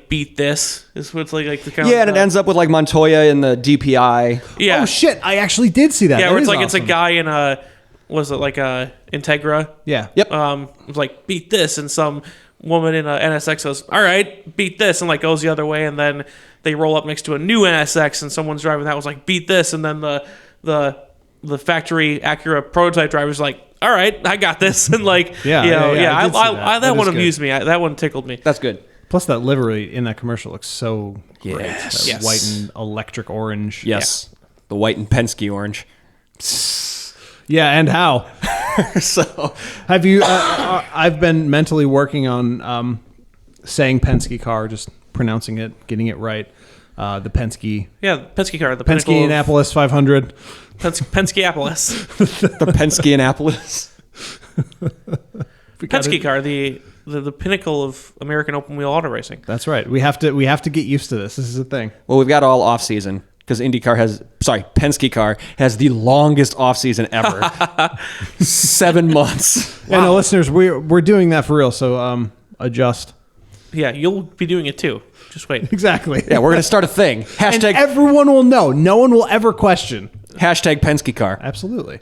beat this is what it's like the kind Yeah, of and it ends up with like Montoya in the DPI. yeah Oh shit! I actually did see that. yeah That where it's is like it's a awesome. guy in a was it like a Integra Yeah. Yep. it was like beat this, and some woman in a NSX says, all right, beat this, and like goes the other way, and then they roll up next to a new NSX and someone's driving that was like beat this, and then the factory Acura prototype driver's like, all right, I got this, and like Yeah, I did see that. that That one is good. amused me. That one tickled me. That's good. Plus, that livery in that commercial looks so great. Yes. That Yes. white and electric orange. Yes. The white and Penske orange. Yeah, and how? So Have you? I've been mentally working on saying Penske car, just pronouncing it, getting it right. The Penske. Yeah, Penske car, the pinnacle of Penske-Annapolis 500. Penske-Apolis. the Penske Annapolis. Penske car, the pinnacle of American open wheel auto racing. That's right. We have to get used to this. This is a thing. Well, we've got all off season because Penske car has the longest off season ever. 7 months. And the listeners, we're doing that for real. So adjust. Yeah, you'll be doing it too. Just wait. Exactly. Yeah, we're gonna start a thing. And Hashtag everyone will know. No one will ever question. hashtag Penske car. Absolutely.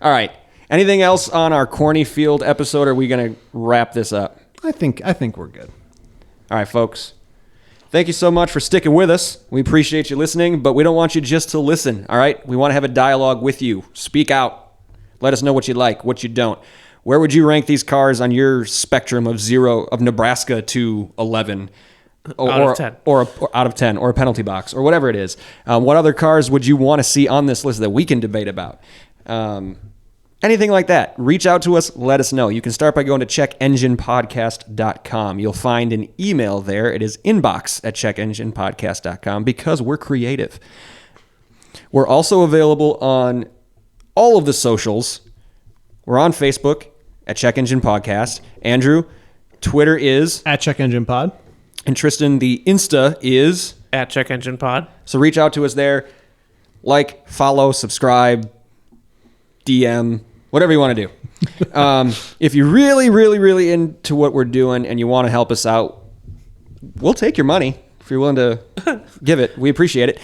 All right. Anything else on our Corny Field episode? Or are we gonna wrap this up? I think we're good. All right, folks. Thank you so much for sticking with us. We appreciate you listening, but we don't want you just to listen, all right? We want to have a dialogue with you. Speak out. Let us know what you like, what you don't. Where would you rank these cars on your spectrum of Nebraska to 11? Out of 10. Or out of 10, or a penalty box, or whatever it is. What other cars would you want to see on this list that we can debate about? Anything like that, reach out to us, let us know. You can start by going to checkenginepodcast.com. You'll find an email there. It is inbox@checkenginepodcast.com because we're creative. We're also available on all of the socials. We're on Facebook at Check Engine Podcast. Andrew, Twitter is, At Check Engine Pod. and Tristan, the Insta is. At Check Engine Pod. So reach out to us there. Like, follow, subscribe, DM, whatever you want to do. If you're really, really, really into what we're doing and you want to help us out, we'll take your money if you're willing to give it. We appreciate it.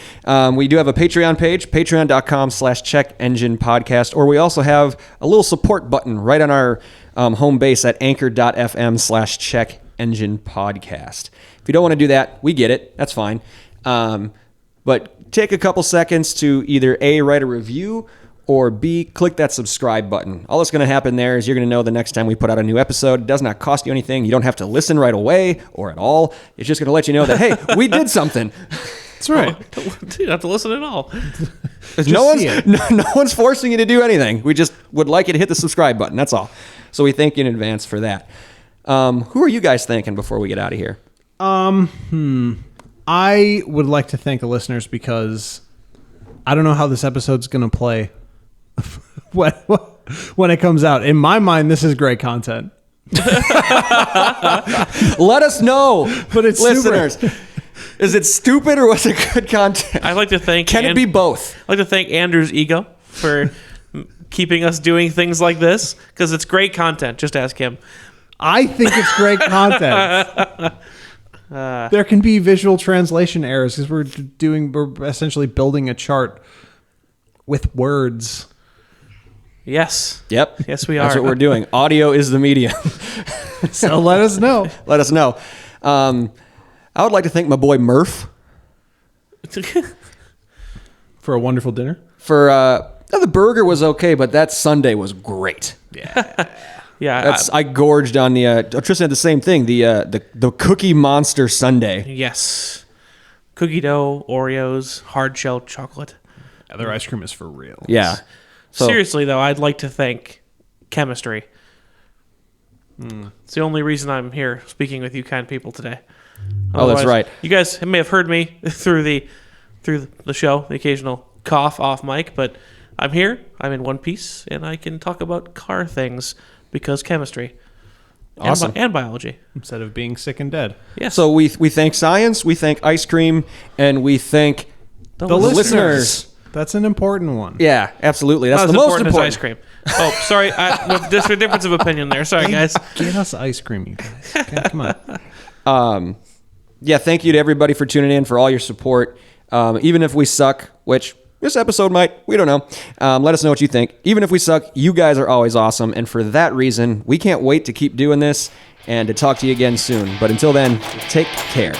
We do have a Patreon page, patreon.com/checkenginepodcast, or we also have a little support button right on our home base at anchor.fm/checkenginepodcast. If you don't want to do that, we get it. That's fine. But take a couple seconds to either A, write a review, or B, click that subscribe button. All that's going to happen there is you're going to know the next time we put out a new episode. It does not cost you anything. You don't have to listen right away or at all. It's just going to let you know that, hey, we did something. That's right. You don't have to listen at all. No one's forcing you to do anything. We just would like you to hit the subscribe button. That's all. So we thank you in advance for that. Who are you guys thanking before we get out of here? I would like to thank the listeners because I don't know how this episode's going to play when it comes out. In my mind, this is great content. Let us know, But it's listeners. Is it stupid or was it good content? I'd like to thank. Can it be both? I'd like to thank Andrew's ego for keeping us doing things like this because it's great content. Just ask him. I think it's great content. There can be visual translation errors because we're essentially building a chart with words. Yes. Yep. Yes, we are. That's what we're doing. Audio is the medium. So let us know. Let us know. I would like to thank my boy Murph For a wonderful dinner. for the burger was okay, but that sundae was great. Yeah. I gorged on the. Tristan had the same thing. The Cookie Monster sundae. Yes. Cookie dough, Oreos, hard shell chocolate. Their ice cream is for real. Yeah. So, Seriously, though, I'd like to thank chemistry. It's the only reason I'm here speaking with you kind people today. Oh, that's right. You guys may have heard me through the show, the occasional cough off mic, but I'm here. I'm in one piece, and I can talk about car things because chemistry. Awesome. And biology. Instead of being sick and dead. Yes. So we thank science, we thank ice cream, and we thank the listeners. That's an important one. Yeah, absolutely. That's Not the as most important important. as ice cream. Oh, sorry. There's a difference of opinion there. Sorry, guys. Get us ice cream, you guys. Okay, come on. Yeah, thank you to everybody for tuning in, for all your support. Even if we suck, which this episode might, we don't know. Let us know what you think. Even if we suck, you guys are always awesome. And for that reason, we can't wait to keep doing this and to talk to you again soon. But until then, take care.